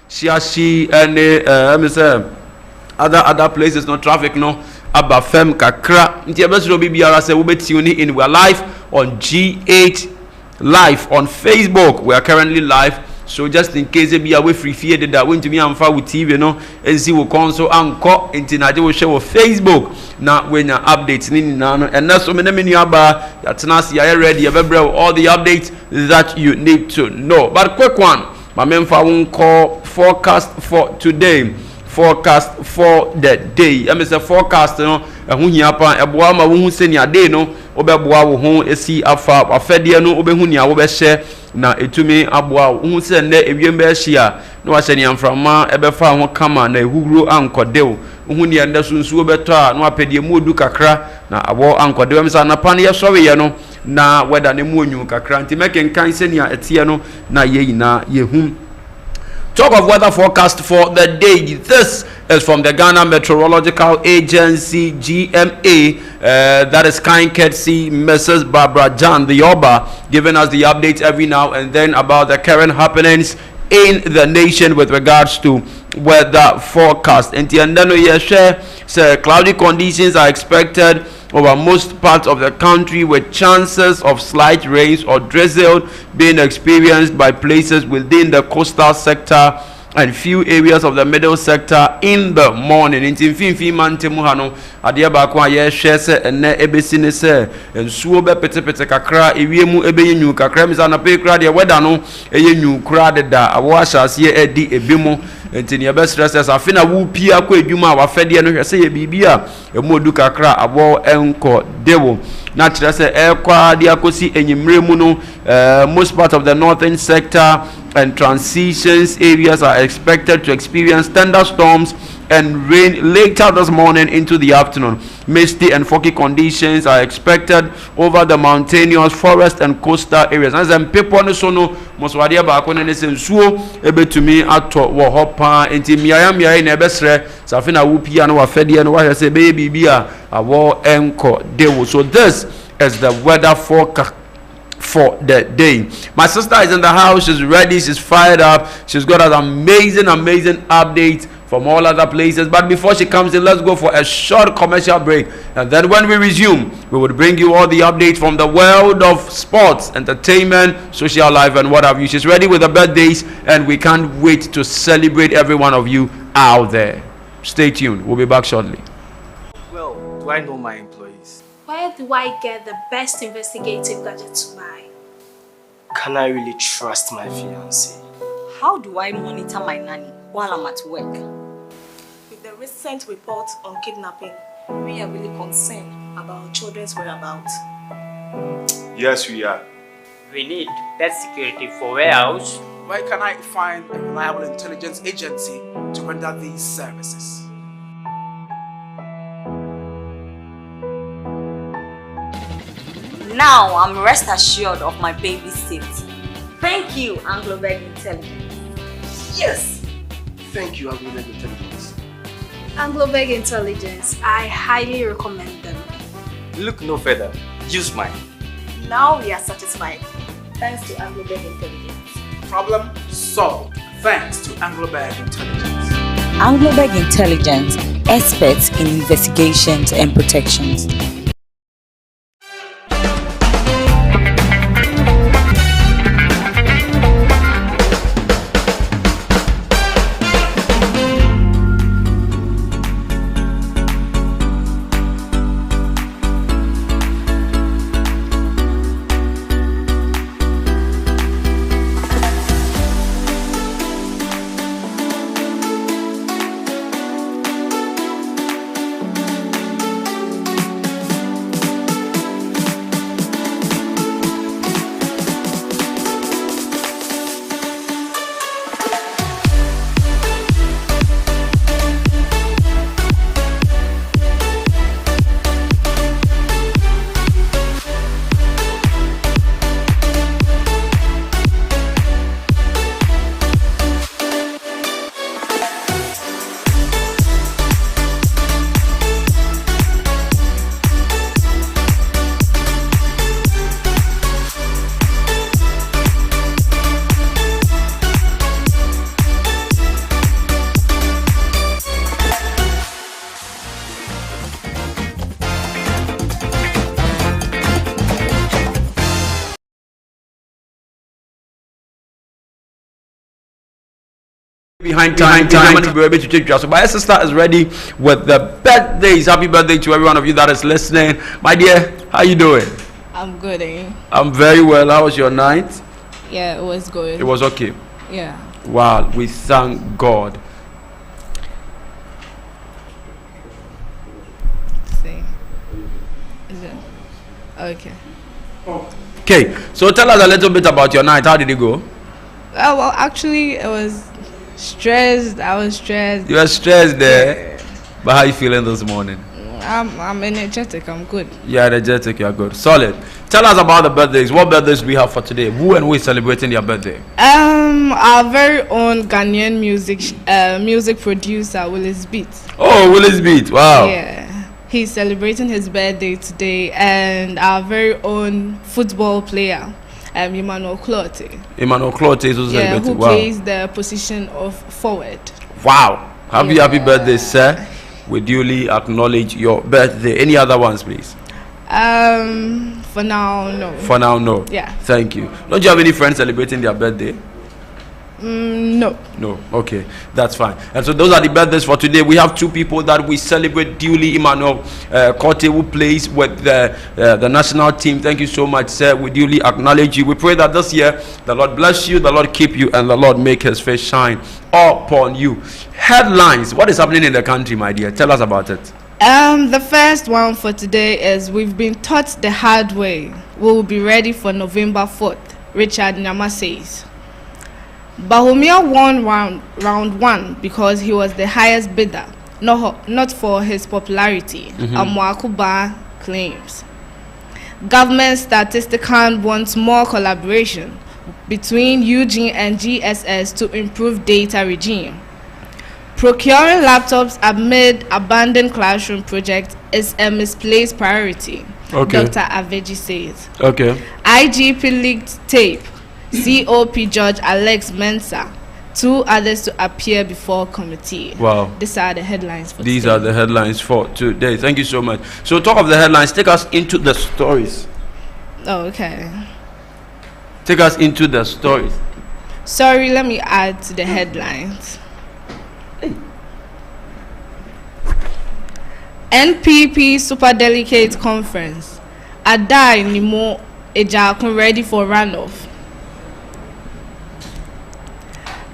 Shiashi and other places no traffic no abafem kakra nti ebesro bibiara say we tune in. We are live on G8 live on Facebook. We are currently live, so just in case be away free fear that went to me and far with TV no and see we console anchor into na we share Facebook na when your updates ni na no and that's so many aba that's ya ready you all the updates that you need to know. But quick one, my memfa won't call forecast for today. Forecast for the day. I say forecast no ehun hia pa eboa ma wo hu senia day no obeboa wo hu esi afa afede no obehu nia wo be hye na etumi aboa wo hu se na ewiem be hye a no wa hye nia mframa ebefa ho kama na ehuguro ankodew hu nia nda sunsuo beto a no apede mu odu kakra na abo ankodew am sa na pan ye sowe ye no na weda ne mu onyu kakra nti meken kan senia etie no na ye yina ye hu. Talk of weather forecast for the day. This is from the Ghana Meteorological Agency, GMA. That is kind courtesy Mrs. Barbara Jan, the Oba, giving us the updates every now and then about the current happenings in the nation with regards to weather forecast. And the cloudy conditions are expected over most parts of the country, with chances of slight rains or drizzle being experienced by places within the coastal sector and few areas of the middle sector in the morning. In Timfinfi Mantemuhano, Adia Bakwa, yes, Shese, and Ne Ebesinese, and Suobe Petepete Kakra, Ewiemu Ebenu Kakremis and a Pekra, the Wedano, Enu Crowded, a washas ye edi ebimo. Enti ne best stress afina wu pia kwa edwuma wa fede no hwese ye bibia e modu kakra abo enko dewo na kire se ekwa dia kosi enyimre mu no most part of the northern sector and transitions areas are expected to experience thunderstorms and rain later this morning into the afternoon. Misty and foggy conditions are expected over the mountainous forest and coastal areas. As in people no so no moswadia ba ko ne sensuo ebetumi ato wo hopa enti miaya na ebesre safina wupia no wafede no wa se be bibia awo enko dewo. So this is the weather forecast for the day. My sister is in the house. She's ready. She's fired up. She's got an amazing update from all other places. But before she comes in, let's go for a short commercial break. And then when we resume, we will bring you all the updates from the world of sports, entertainment, social life, and what have you. She's ready with the birthdays, and we can't wait to celebrate every one of you out there. Stay tuned. We'll be back shortly. Well, do I know my employees? Where do I get the best investigative gadget to buy? Can I really trust my fiancé? How do I monitor my nanny while I'm at work? With the recent report on kidnapping, we are really concerned about children's whereabouts. Yes, we are. We need best security for warehouse. Where can I find a reliable intelligence agency to render these services? Now I'm rest assured of my baby's safety. Thank you, Anglo-Beg Intelligence. Yes! Thank you, Anglo-Beg Intelligence. Anglo-Beg Intelligence, I highly recommend them. Look no further. Use mine. Now we are satisfied, thanks to Anglo-Beg Intelligence. Problem solved, thanks to Anglo-Beg Intelligence. Anglo-Beg Intelligence, experts in investigations and protections. Behind time to be able to take you. So my sister is ready with the birthdays. Happy birthday to every one of you that is listening. My dear, how you doing? I'm good, eh? I'm very well. How was your night? Yeah, it was good. It was okay. Yeah. Wow, we thank God. See. Is it? Okay. Okay, so tell us a little bit about your night. How did it go? Well, actually, it was stressed. I was stressed. You were stressed there. Yeah. But how are you feeling this morning? I'm energetic. I'm good. You're energetic. You're good. Solid. Tell us about the birthdays. What birthdays do we have for today? Who and who is celebrating their birthday? Our very own Ghanaian music producer Willis Beat. Oh, Willis Beat. Wow. Yeah. He's celebrating his birthday today, and our very own football player, Emmanuel Clote. Emmanuel Clote is also celebrating. Who plays the position of forward. Wow. Happy birthday, sir. We duly acknowledge your birthday. Any other ones, please? For now, no. For now, no. Yeah. Thank you. Don't you have any friends celebrating their birthday? No. No. Okay, that's fine. And so those are the birthdays for today. We have two people that we celebrate duly. Emmanuel Kote, who plays with the national team. Thank you so much, sir. We duly acknowledge you. We pray that this year the Lord bless you, the Lord keep you, and the Lord make His face shine upon you. Headlines. What is happening in the country, my dear? Tell us about it. The first one for today is we've been taught the hard way. We will be ready for November 4th. Richard Nyama says. Bahumia won round one because he was the highest bidder, not for his popularity, Amwakuba claims. Government statistician wants more collaboration between Eugene and GSS to improve data regime. Procuring laptops amid abandoned classroom project is a misplaced priority, okay. Dr. Aveji says. Okay. IGP leaked tape. COP Judge Alex Mensah, 2 others to appear before committee. Wow. These are the headlines for These today. are the headlines for today. Thank you so much. So talk of the headlines. Take us into the stories. Oh, okay. Take us into the stories. Sorry, let me add to the headlines. NPP Superdelegate Conference. Adai Nimo Ejakun ready for runoff.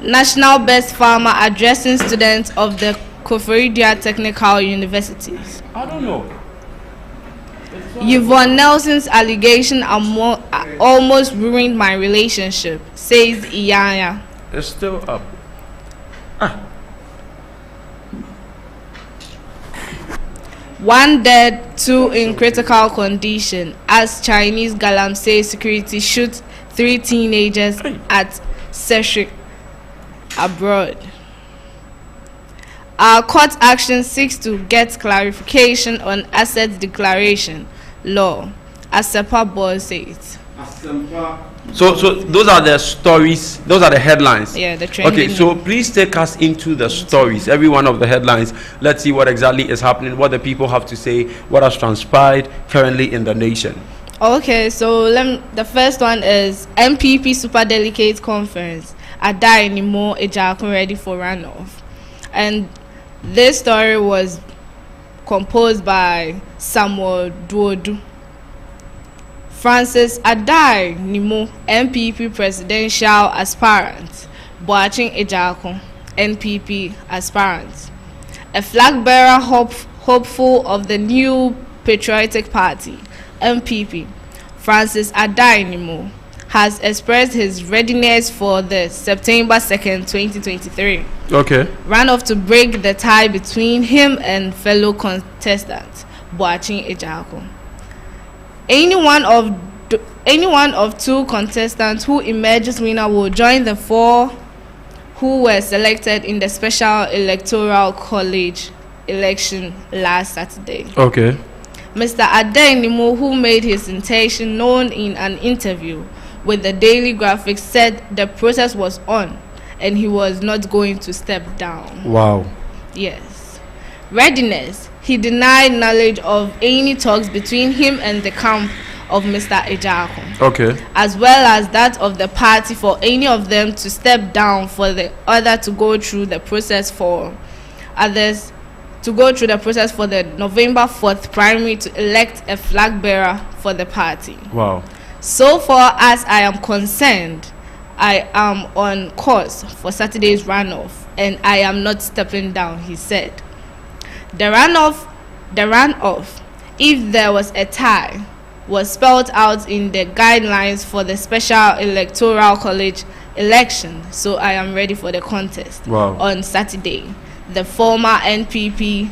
National Best Farmer addressing students of the KOFORIDUA Technical Universities. I don't know. Yvonne Nelson's allegation almost ruined my relationship, says Iyanya. It's still up. One dead, 2 in critical condition as Chinese Galamsey security shoots 3 teenagers at Seshik abroad. Our court action seeks to get clarification on assets declaration law, as Sepa Boy says. So those are the stories. Those are the headlines. Yeah, the trending. Okay, so please take us into the stories. Every one of the headlines. Let's see what exactly is happening. What the people have to say. What has transpired currently in the nation. Okay, so the first one is MPP Superdelegate Conference. Adai Nimo Ejakun ready for runoff. And this story was composed by Samuel Duodu. Francis Adai Nimo, MPP presidential aspirant. Boaching Ejakun, NPP aspirant. A flag bearer hopeful of the new Patriotic Party, MPP, Francis Adai Nimo, has expressed his readiness for the September 2nd, 2023 runoff to break the tie between him and fellow contestant Boaching Ejakun. Any one of 2 contestants who emerges winner will join the 4 who were selected in the special electoral college election last Saturday. Okay. Mr. Adai Nimo, who made his intention known in an interview with the Daily Graphic, said the process was on and he was not going to step down. Wow. Yes. Readiness. He denied knowledge of any talks between him and the camp of Mr. Ejaku. Okay. As well as that of the party for any of them to step down for the other to go through the process for others to go through the process for the November 4th primary to elect a flag bearer for the party. Wow. So far as I am concerned, I am on course for Saturday's runoff and I am not stepping down, he said. The runoff, if there was a tie, was spelled out in the guidelines for the special electoral college election, so I am ready for the contest. Wow. On Saturday. The former NPP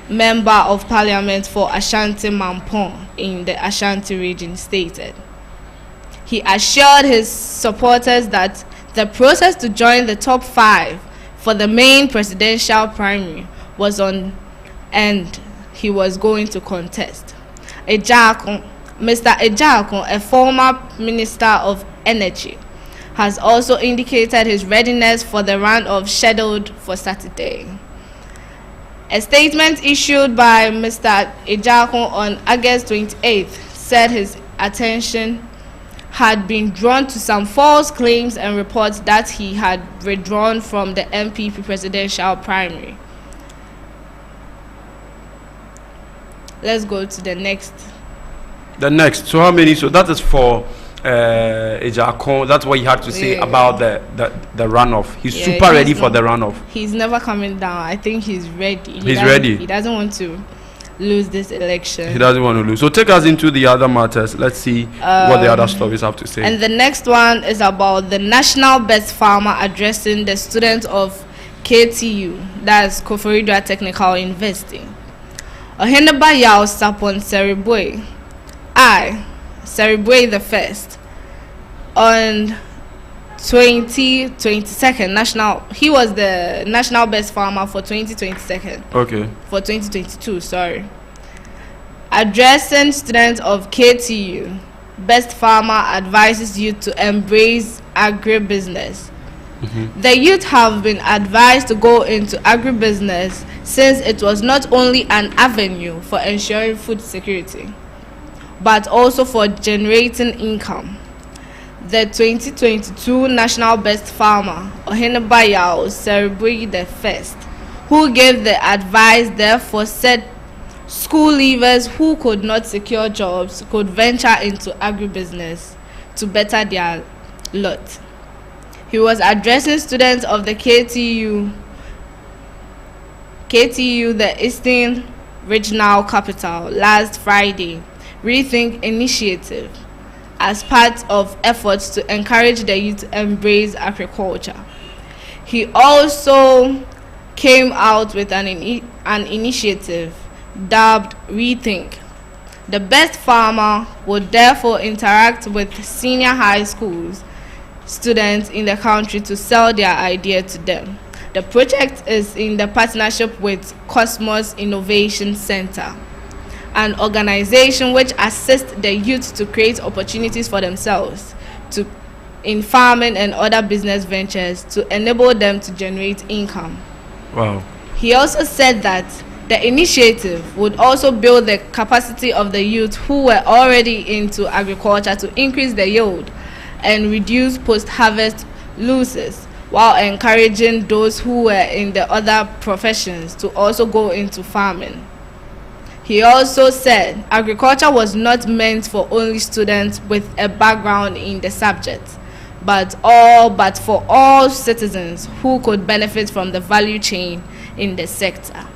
member of parliament for Ashanti Mampong in the Ashanti region stated. He assured his supporters that the process to join the top 5 for the main presidential primary was on and he was going to contest. Mr. Ejaku, a former minister of energy, has also indicated his readiness for the runoff scheduled for Saturday. A statement issued by Mr. Ejaku on August 28th said his attention had been drawn to some false claims and reports that he had withdrawn from the MPP presidential primary. Let's go to the next. So how many? So that is for Ejaku. That's what he had to say about the runoff. He's super ready for the runoff. He's never coming down. I think he's ready. He's ready. He doesn't want to lose this election. He doesn't want to lose. So take us into the other matters. Let's see what the other stories have to say. And the next one is about the national best farmer addressing the students of KTU, that's KOFORIDUA Technical University. Oheneba Yao Sapon Seribwe, Seribwe the First, on 2022 national. He was the national best farmer for 2022. Okay. For 2022, sorry. Addressing students of KTU, best farmer advises youth to embrace agribusiness. The youth have been advised to go into agribusiness since it was not only an avenue for ensuring food security, but also for generating income. The 2022 National Best Farmer, Oheneba Yao Seribwe the First, who gave the advice, therefore said school leavers who could not secure jobs could venture into agribusiness to better their lot. He was addressing students of the KTU, the Eastern Regional Capital, last Friday, Rethink Initiative, as part of efforts to encourage the youth to embrace agriculture. He also came out with an initiative dubbed Rethink. The best farmer would therefore interact with senior high schools students in the country to sell their idea to them. The project is in the partnership with Cosmos Innovation Center, an organization which assists the youth to create opportunities for themselves in farming and other business ventures to enable them to generate income. Wow. He also said that the initiative would also build the capacity of the youth who were already into agriculture to increase the yield and reduce post-harvest losses, while encouraging those who were in the other professions to also go into farming. He also said agriculture was not meant for only students with a background in the subject, but for all citizens who could benefit from the value chain in the sector.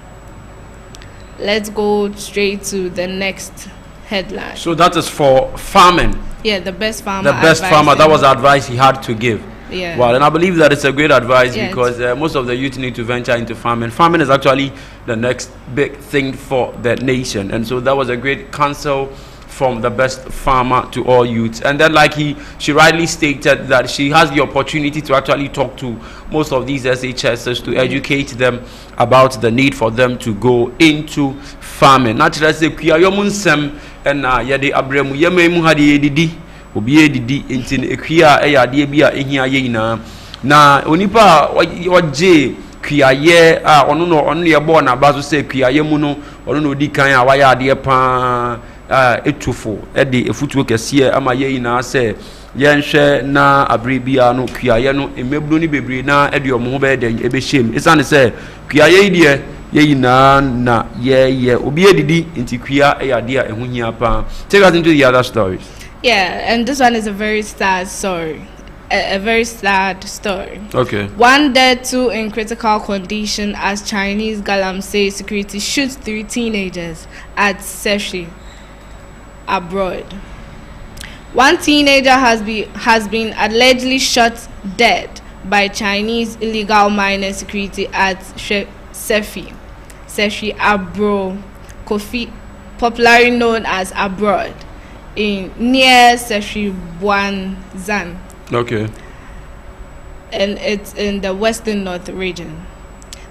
Let's go straight to the next headline. So that is for farming. Yeah, the best farmer. The best farmer. That was the advice he had to give. Yeah. Well, and I believe that it's a great advice because most of the youth need to venture into farming. Farming is actually the next big thing for the nation, and so that was a great counsel from the best farmer to all youths. And then, like she rightly stated, that she has the opportunity to actually talk to most of these SHSs to educate them about the need for them to go into farming. Naturally, say kuya yomunsem and yade abremu yememu hadi edidi obi edidi intin ekuya eyade bia ehia ye nyina na onipa oje kuyaye ono ye bo na bazo say kuyaye mu no ono no di kan a waya ade pa etufo de efutuo kese ama ye ina se yenhwe na abrebia no kuaye no emebro ni bebre na de omo ho be den ebehiem isane se kuaye die ye ina na ye obi edidi nti kua eyade a eho hia pa. Take us into the other stories. Yeah, and this one is a very sad story. A very sad story. Okay. One dead, two in critical condition as Chinese Galamsey security shoots 3 teenagers at Seshi abroad. One teenager has been allegedly shot dead by Chinese illegal miner security at Seshi abroad, popularly known as abroad, near Seshi Buanzan. Okay. And it's in the western north region.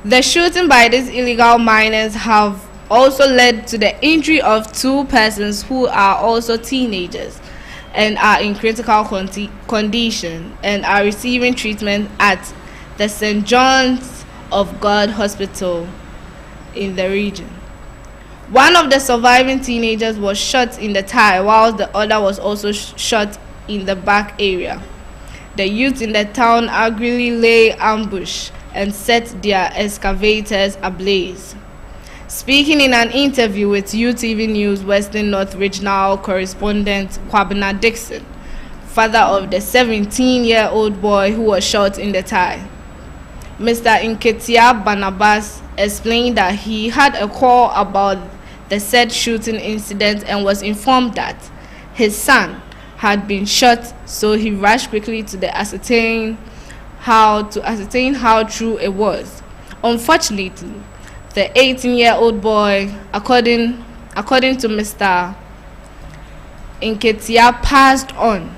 The shooting by these illegal miners have also led to the injury of 2 persons who are also teenagers and are in critical condition and are receiving treatment at the St. John's of God Hospital in the region. One of the surviving teenagers was shot in the thigh, while the other was also shot in the back area. The youth in the town angrily lay ambush and set their excavators ablaze. Speaking in an interview with UTV News Western North Regional Correspondent Kwabena Dixon, father of the 17-year-old boy who was shot in the thigh, Mr. Nketia Barnabas explained that he had a call about the said shooting incident and was informed that his son had been shot, so he rushed quickly to ascertain how true it was. Unfortunately, the 18-year-old boy, according to Mr. Nketia, passed on,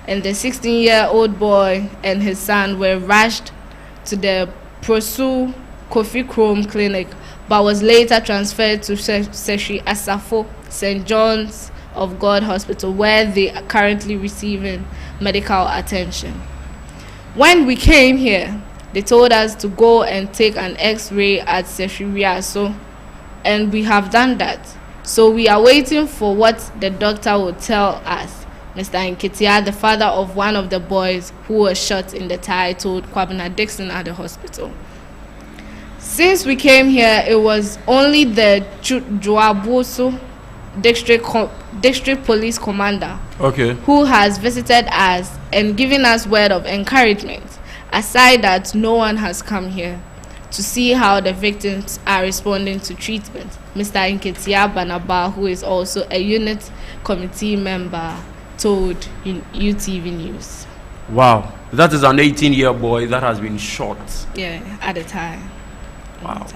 and the 16-year-old boy and his son were rushed to the Prosu Kofi Chrome Clinic, but was later transferred to Seshi Asafo St. John's of God Hospital, where they are currently receiving medical attention. When we came here, they told us to go and take an X-ray at Seshi, and we have done that. So we are waiting for what the doctor will tell us. Mr. Nketia, the father of one of the boys who was shot in the thigh, told Kwabena Dixon at the hospital. Since we came here, it was only the Joaboso district police commander, okay, who has visited us and given us word of encouragement. Aside that, no one has come here to see how the victims are responding to treatment. Mr. Nketia Banaba, who is also a unit committee member, told in UTV News. Wow, that is an 18-year boy that has been shot. Yeah, at the time. Wow.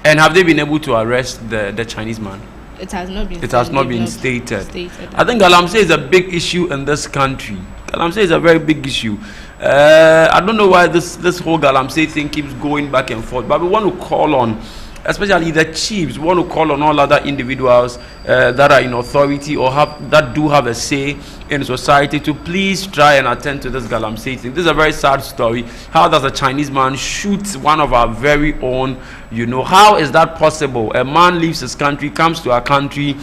And have they been able to arrest the Chinese man? It has not been. It has not been stated. I think Galamsey is a big issue in this country. Galamsey is a very big issue. I don't know why this whole Galamsey thing keeps going back and forth, but we want to call on, especially the chiefs, we want to call on all other individuals that are in authority or that do have a say in society to please try and attend to this Galamsey thing. This is a very sad story. How does a Chinese man shoot one of our very own? You know, how is that possible? A man leaves his country, comes to our country,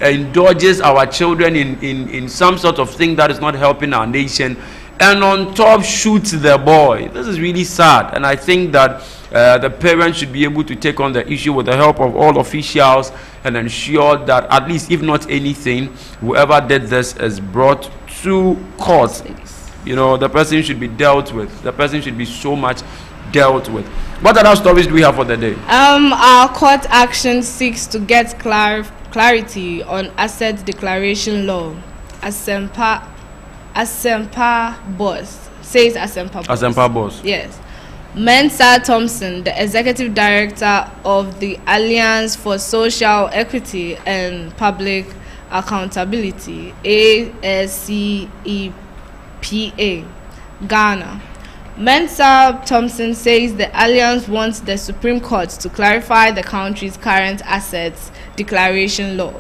indulges our children in some sort of thing that is not helping our nation, and on top shoots the boy. This is really sad, and I think that the parents should be able to take on the issue with the help of all officials and ensure that at least, if not anything, whoever did this is brought to court. You know, the person should be dealt with. The person should be so much dealt with. What other stories do we have for the day? Our court action seeks to get clarity on asset declaration law. Asempa boss says Asempa boss. Yes. Mensa Thompson, the executive director of the Alliance for Social Equity and Public Accountability, ASCEPA, Ghana. Mensa Thompson says the Alliance wants the Supreme Court to clarify the country's current assets declaration law.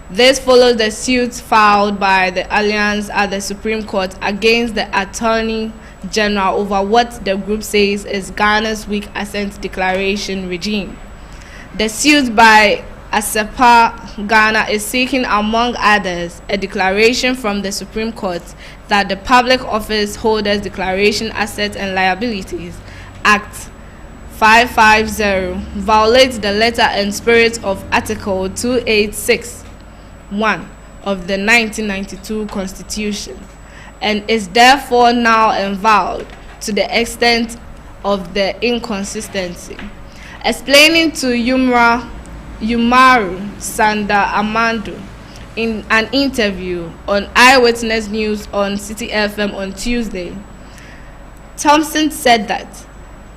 This follows the suit filed by the Alliance at the Supreme Court against the Attorney General over what the group says is Ghana's weak asset declaration regime. The suit by ASEPA Ghana is seeking, among others, a declaration from the Supreme Court that the Public Office Holders Declaration Assets and Liabilities Act 550 violates the letter and spirit of Article 286(1) of the 1992 Constitution and is therefore now invalid to the extent of the inconsistency. Explaining to Umaru Sanda Amando in an interview on Eyewitness News on City FM on Tuesday, Thompson said that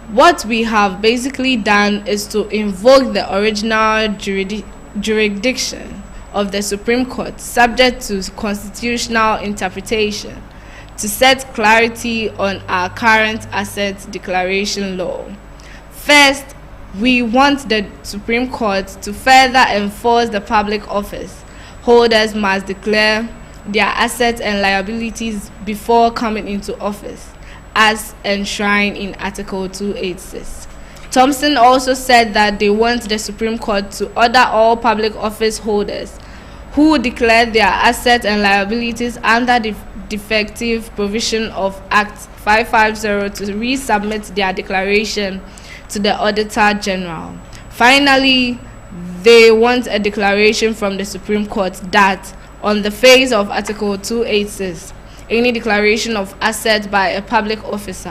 what we have basically done is to invoke the original jurisdiction of the Supreme Court, subject to constitutional interpretation, to set clarity on our current asset declaration law. First, we want the Supreme Court to further enforce the public office holders must declare their assets and liabilities before coming into office, as enshrined in Article 286. Thompson also said that they want the Supreme Court to order all public office holders who declare their assets and liabilities under the defective provision of Act 550 to resubmit their declaration to the Auditor General. Finally, they want a declaration from the Supreme Court that, on the face of Article 286, any declaration of assets by a public office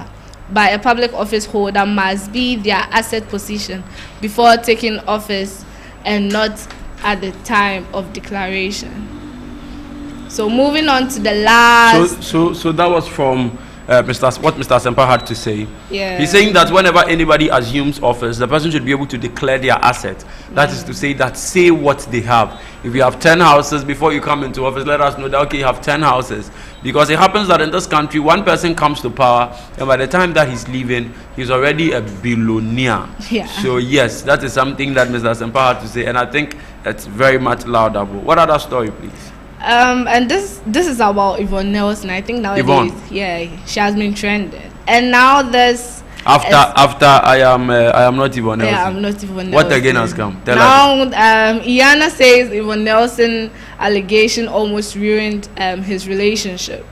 holder must be their asset position before taking office and not at the time of declaration. So moving on to the last. So that was from what Mr. Sempa had to say. Yeah. He's saying that whenever anybody assumes office, the person should be able to declare their asset. That is to say that say what they have. If you have 10 houses before you come into office, let us know that okay, you have 10 houses. Because it happens that in this country, one person comes to power, and by the time that he's leaving, he's already a billionaire. Yeah. So yes, that is something that Mr. Sempa had to say, and I think it's very much laudable. What other story, please? And this is about Yvonne Nelson. I think nowadays, yeah, she has been trending. And now there's after I am not Yvonne Nelson. Yeah, I'm not Yvonne Nelson. What again has come? Tell now, Iyana says Yvonne Nelson allegation almost ruined his relationship.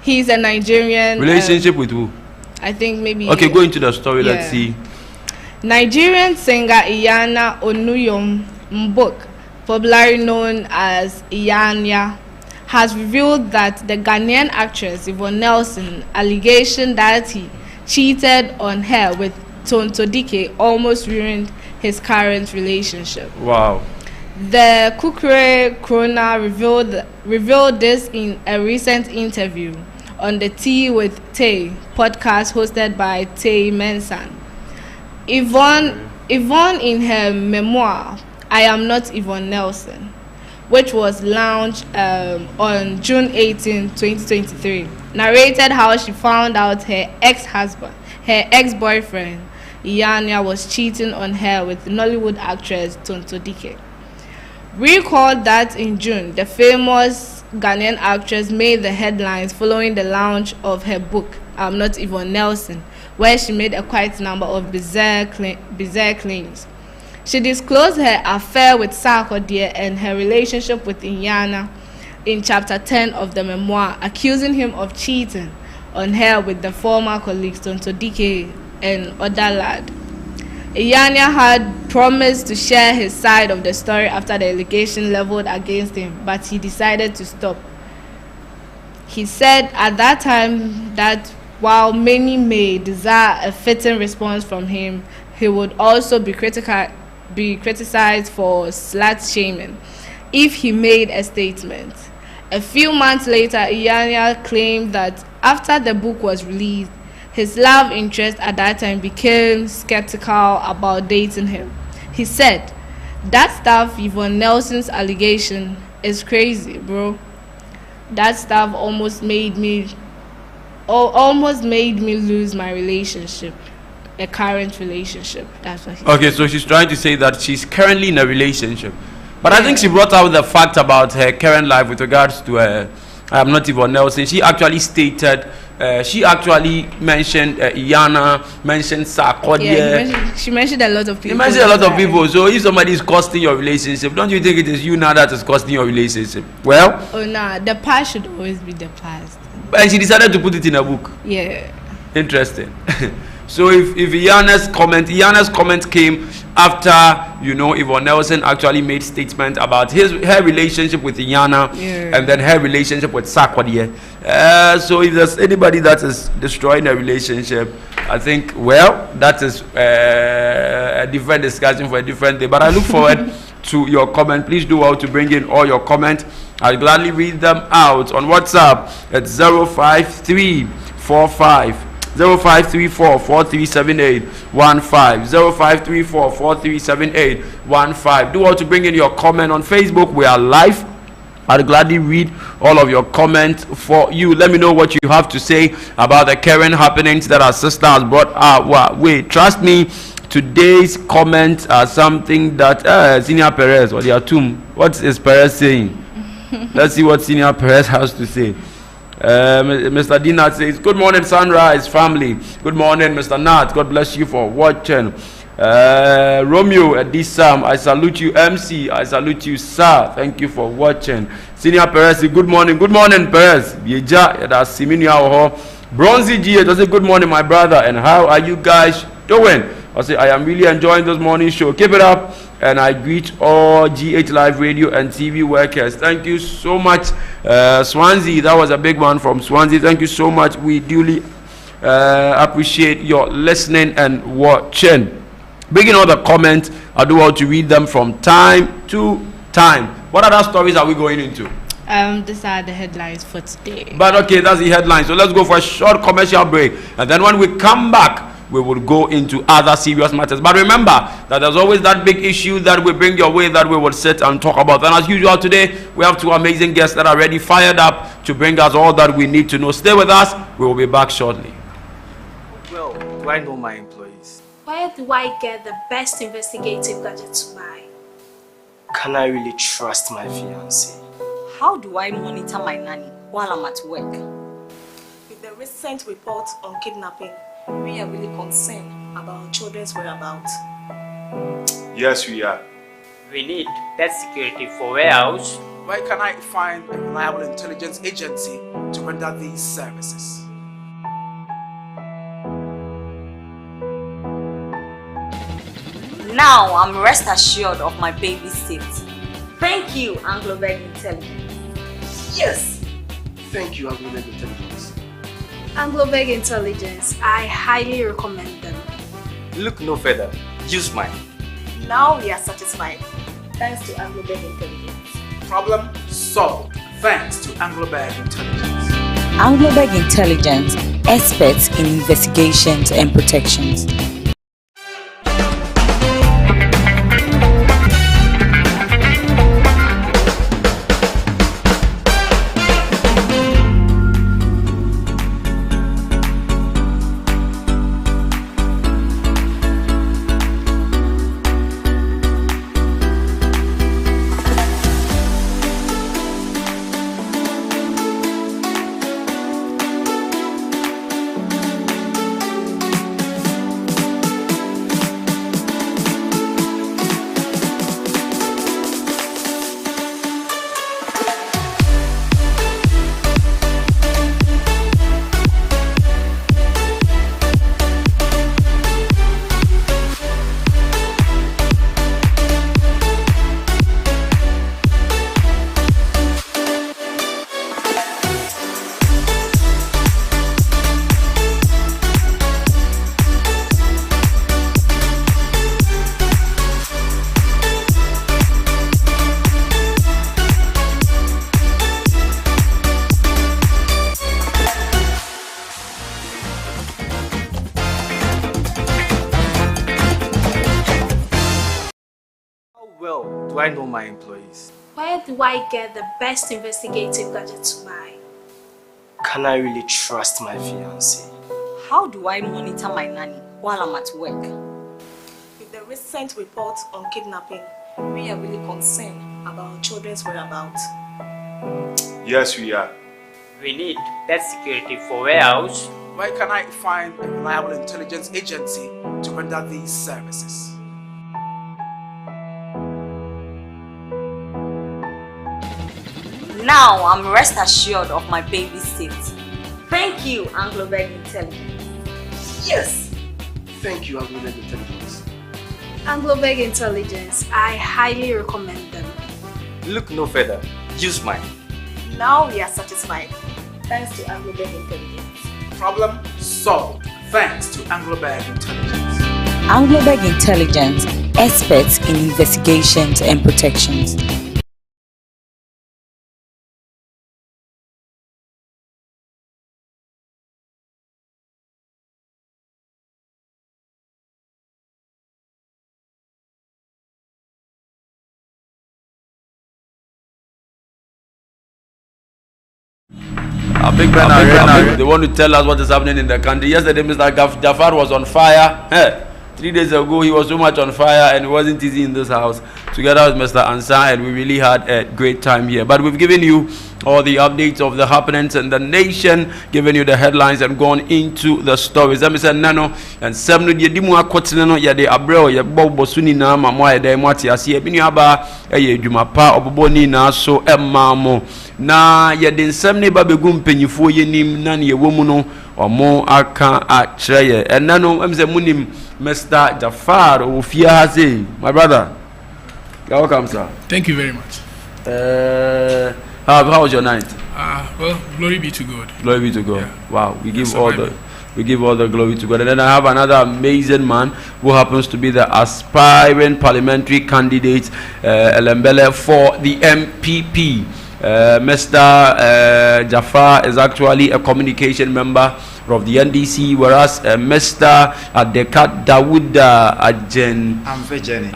He's a Nigerian. Relationship with who? I think maybe. Okay, go into the story. Yeah. Let's see. Nigerian singer Iyana Onuyom Mbok, popularly known as Iyanya, has revealed that the Ghanaian actress Yvonne Nelson allegation that he cheated on her with Tonto Dike almost ruined his current relationship. Wow. The Kukure Krona revealed this in a recent interview on the Tea with Tay podcast hosted by Tay Mensan. Yvonne in her memoir, I Am Not Yvonne Nelson, which was launched on June 18, 2023, narrated how she found out her ex-boyfriend, Iyanya, was cheating on her with Nollywood actress Tonto Dike. Recall that in June, the famous Ghanaian actress made the headlines following the launch of her book, I'm Not Yvonne Nelson, where she made a quite number of bizarre claims. She disclosed her affair with Sarkodie and her relationship with Iyana in chapter 10 of the memoir, accusing him of cheating on her with the former colleagues Tonto Dike and Odalad. Iyanya had promised to share his side of the story after the allegation leveled against him, but he decided to stop. He said at that time that while many may desire a fitting response from him, he would also be criticized for slut-shaming if he made a statement. A few months later, Iyanya claimed that after the book was released, his love interest at that time became skeptical about dating him. He said, "That stuff, Yvonne Nelson's allegation, is crazy, bro. That stuff almost made me lose my relationship, a current relationship." That's what he said. Okay, so she's trying to say that she's currently in a relationship. But I think she brought out the fact about her current life with regards to I'm Not Yvonne Nelson. She actually stated she actually mentioned Iyana, mentioned Sarkodie. Yeah, she mentioned a lot of people. You mentioned a lot of people. So if somebody is costing your relationship, don't you think it is you now that is costing your relationship? Well, The past should always be the past. And she decided to put it in a book. Yeah. Interesting. So if Iyana's comment came after, Yvonne Nelson actually made statement about her relationship with Iyana, and then her relationship with Sarkodie. So if there's anybody that is destroying a relationship, I think, that is a different discussion for a different day. But I look forward to your comment. Please do well to bring in all your comments. I'll gladly read them out on WhatsApp at 05345 0534 437815 0534 437815. Do want to bring in your comment on Facebook. We are live. I'll gladly read all of your comments for you. Let me know what you have to say about the current happenings that our sister has brought our way. Trust me, today's comments are something that Senior Perez or the Atum. What is Perez saying? Let's see what Senior Perez has to say. Mr. Dinat says, good morning, Sunrise family. Good morning, Mr. Nat. God bless you for watching. Romeo Edisam, I salute you. MC, I salute you, sir. Thank you for watching. Senior Perez, good morning. Good morning, Perez. Yeja, that's Siminia. Bronzy G, I say, good morning, my brother. And how are you guys doing? I say, I am really enjoying this morning show. Keep it up. And I greet all GH Live Radio and TV workers. Thank you so much. Swansea, that was a big one from Swansea. Thank you so much. We duly appreciate your listening and watching. Bringing all the comments, I do want to read them from time to time. What other stories are we going into? These are the headlines for today. But okay, that's the headlines. So let's go for a short commercial break. And then when we come back, we will go into other serious matters. But remember that there's always that big issue that we bring your way that we will sit and talk about. And as usual today, we have two amazing guests that are ready, fired up to bring us all that we need to know. Stay with us. We will be back shortly. Well, do I know my employees? Where do I get the best investigative gadget to buy? Can I really trust my fiancé? How do I monitor my nanny while I'm at work? With the recent report on kidnapping, we are really concerned about children's whereabouts. Yes, we are. We need best security for warehouse. Where can I find a reliable intelligence agency to render these services? Now I'm rest assured of my baby's safety. Thank you, Anglo-Beg Intelligence. Yes! Thank you, Anglo Intelligence. Anglo-Beg Intelligence, I highly recommend them. Look no further. Use mine. Now we are satisfied, thanks to Anglo-Beg Intelligence. Problem solved, thanks to Anglo Intelligence. Anglo-Beg Intelligence, experts in investigations and protections. Well, do I know my employees? Where do I get the best investigative gadget to buy? Can I really trust my fiancé? How do I monitor my nanny while I'm at work? With the recent report on kidnapping, we are really concerned about children's whereabouts. Yes, we are. We need best security for warehouse. Where can I find a reliable intelligence agency to render these services? Now I'm rest assured of my baby's safety. Thank you, Anglo-Beg Intelligence. Yes! Thank you, Anglo Intelligence. Anglo-Beg Intelligence, I highly recommend them. Look no further. Use mine. Now we are satisfied. Thanks to Anglo-Beg Intelligence. Problem solved. Thanks to Anglo-Beg Intelligence. Anglo-Beg Intelligence, experts in investigations and protections. Big Ben, they want to tell us what is happening in the country. Yesterday, Mr. Jafar was on fire. 3 days ago, he was so much on fire and it wasn't easy in this house. Together with Mr. Ansar, and we really had a great time here. But we've given you all the updates of the happenings in the nation, given you the headlines and gone into the stories. Let me say, Nano, and Semno, Dimu Akotino, Yade Abreo, Yabo Bosunina, Mamoy, Demati, Asia, Binuaba, Jumapa, Oboni, so Emamo. Na Yadin Semne Babegum Penifo Yenim, Nani, a woman, or more aka akyerɛ and nano emse munim Mr. Jafar Ofiaze, my brother. You're welcome, sir. Thank you very much. How was your night? Well, glory be to God. Glory be to God. Yeah. Wow, we give all the glory to God. And then I have another amazing man who happens to be the aspiring parliamentary candidate Elembele for the MPP. Mr. Jafar is actually a communication member of the NDC, whereas Mr. Adekat Dawuda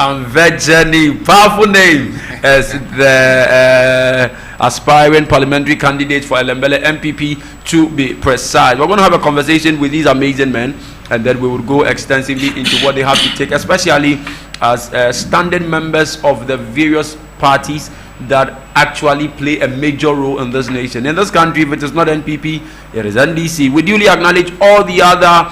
Anvejeni, powerful name, as the aspiring parliamentary candidate for Elembele MPP to be precise. We're going to have a conversation with these amazing men, and then we will go extensively into what they have to take, especially as standing members of the various parties that actually play a major role in this nation. In this country, if it is not NPP, it is NDC. We duly acknowledge all the other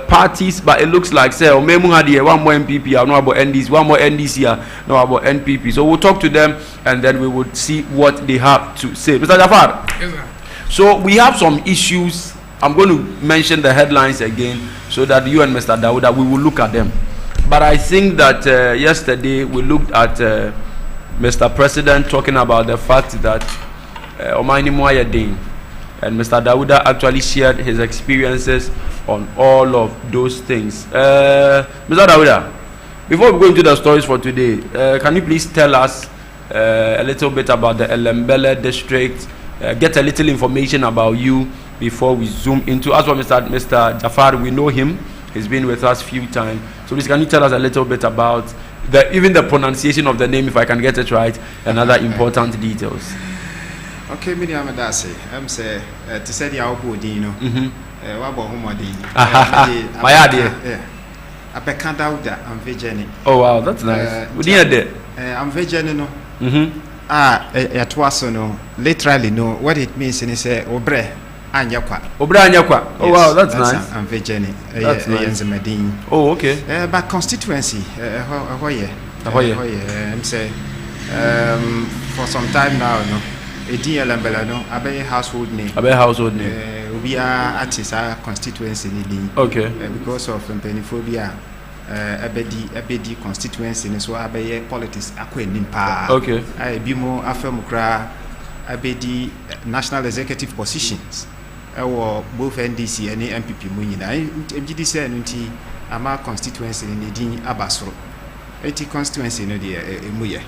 parties, but it looks like, say, one more MPP, I know about NDC, one more NDC, I know about NPP. So we'll talk to them, and then we will see what they have to say. Mr. Jafar? Yes, sir. So we have some issues. I'm going to mention the headlines again, so that you and Mr. Dawuda, we will look at them. But I think that yesterday we looked at Mr. President talking about the fact that Omaini Moyadin and Mr. Dawuda actually shared his experiences on all of those things. Mr. Dawuda, before we go into the stories for today, can you please tell us a little bit about the Elembele district, get a little information about you before we zoom into, as for Mr. Jafar, we know him, he's been with us a few times, so please can you tell us a little bit about even the pronunciation of the name, if I can get it right, and other important details. Okay, Miriam Dasi, I'm say to say the Albudino, Wabo Homodi, my idea. I became Dauda, I'm Virginia. Oh, wow, that's nice. We did it. I'm Virginia. It was no, literally, no, what it means in say, Obre. Anyakwa. Anyakwa. Oh, yes, wow, that's nice. I'm Virginia. That's nice. Oh, okay. But constituency, I'm say, for some time now, no, a dear Lambella, no, a household name. We are artists, our constituency needing. Okay. Because of peniphobia, a bedi constituency, so I be politics, okay. I be more affirmukra, a bedi national executive positions. Both NDC and MPP Munina. MGDC and Ama constituency in the Abasro. 80 constituency in the Muye.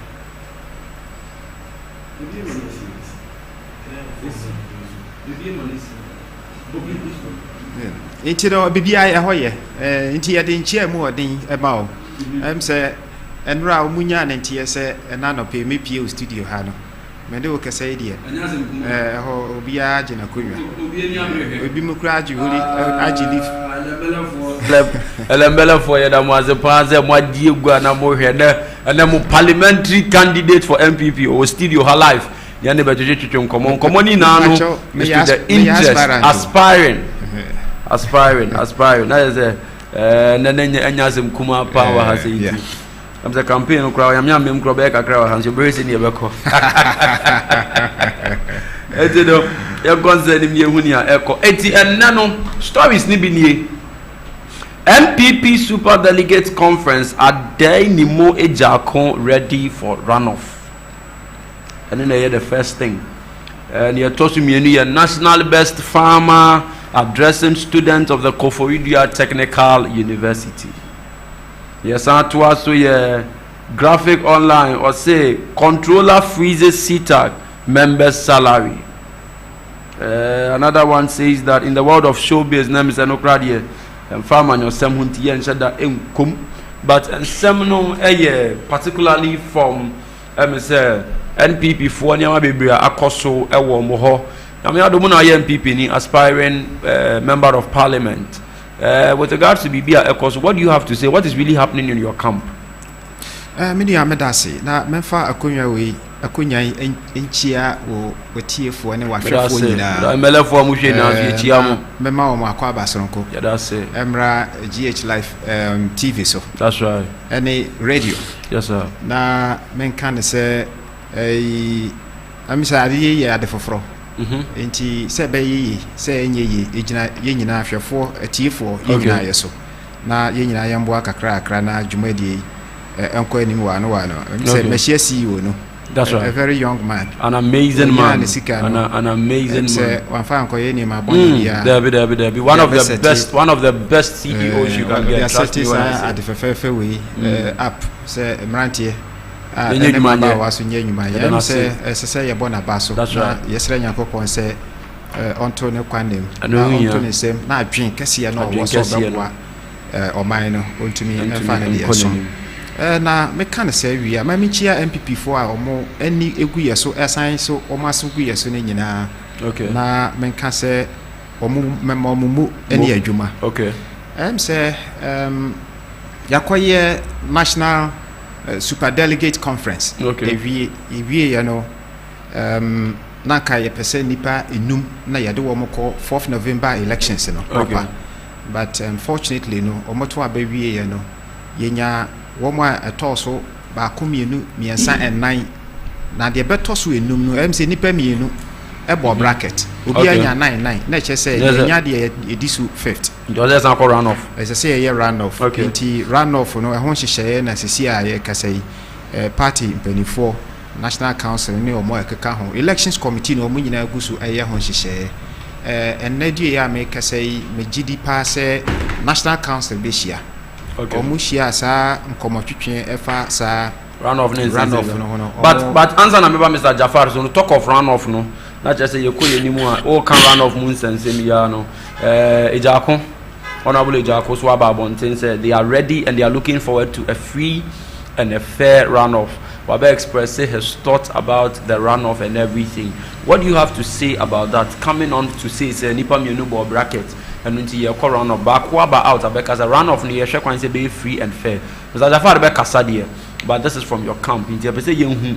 Intino BBI Ahoye, Intia din chair more din about. I'm say, and Rao Munyan and TSA and Nano pay me PO studio Hano. Mendo say dear. Obia Jinakuya. We be gradually Elembele for you, that was a pass, what dear Guanamo and then parliamentary candidate for MPP or studio her life. ya ne be twetwe komo ni na no the interest aspiring na is na anya asem kuma pa wa ha sei am the campaign no kra yam mem kra be kakra wa hanso brace ni e be ko etido e concern mi ehuni a eko eti enna no stories ni bi nie MPP Super Delegate Conference at Nimo Ejakon ready for runoff. And then they the first thing. And you're talking me a national best farmer addressing students of the KOFORIDUA Technical University. Yes, and to us graphic online or say controller freezes CTAG members' salary. Another one says that in the world of showbiz, name is Enokradia. And farmer your some hunty and said that but and some no particularly from NPP for Nyama Bibria Akoso Ewo Moho. I mean I don't know NPP ni aspiring member of parliament. With regards to Bibia Akoso, what do you have to say? What is really happening in your camp? Many Amedasi na Memfa Akunya we Akunya enchia wo wetiefo ne wahwefo nyina melefo amuhwe na achia mo mema o makwa basonko yeah that's it emra GH Life TV so that's right any radio yes sir na menka ne se amisa ade ye ade foforo enti se be ye se enye ye ejina ye nyina ahwefo atiefo ye nyina yeso na ye nyina yembo akakra na dwumadie enko anim wa no say machia CEO no that's right a very young man an amazing man an amazing man one fan ko ye ni ma boni dia Debbie one of the best CEOs you can get trust me when I say at we app say mrantie enye ma wa so nye nyuma ya say ye bona ba so na yesra nyakopon say onto ne kwanem na onto ne sem na adwen kase ya no wo so beboa oman no ontumi enfa na dia so na me kan say wi ma me chia MPP for a omo ani egu yeso esan so omo aso gu yeso ne nyina okay na me kan say omo mema omo ani adwuma okay say yakoye national super delegate conference okay ewie you know na ka ye pese nipa enum na yade wo mko 4th November elections no proper okay. But unfortunately no omo to abawie ye no yenya woma etoso ba komienu miensa ennan na de betoso enum no say nipa mienu ebo bracket obi anya 99 na che say yenya de edisu 5th just an call run off as say ye run off enti run off no ehon hyehyeye na sisi a ye kasai party mpanifo national council ne omo ekeka ho elections committee no omo nyina agusu eye ho hyehyeye enadie ya me kasai megidi pa say national council be shia okay omushia sa nkomotwetwe efa sa run off no but answer na member Mr. Jafar so no talk of run off no na just say yekoye ni mu a o kan run off mu nsensem ya no Ejakon honorable Ejakon so ababonten say they are ready and they are looking forward to a free and a fair runoff. Wabe Express his thoughts about the runoff and everything. What do you have to say about that? Coming on to say nipa mienu bo bracket and until you call runoff back out because a runoff ni ye shekwan say be free and fair. Mr. Jafar be kasadiye, but this is from your camp. Inti be say yenhu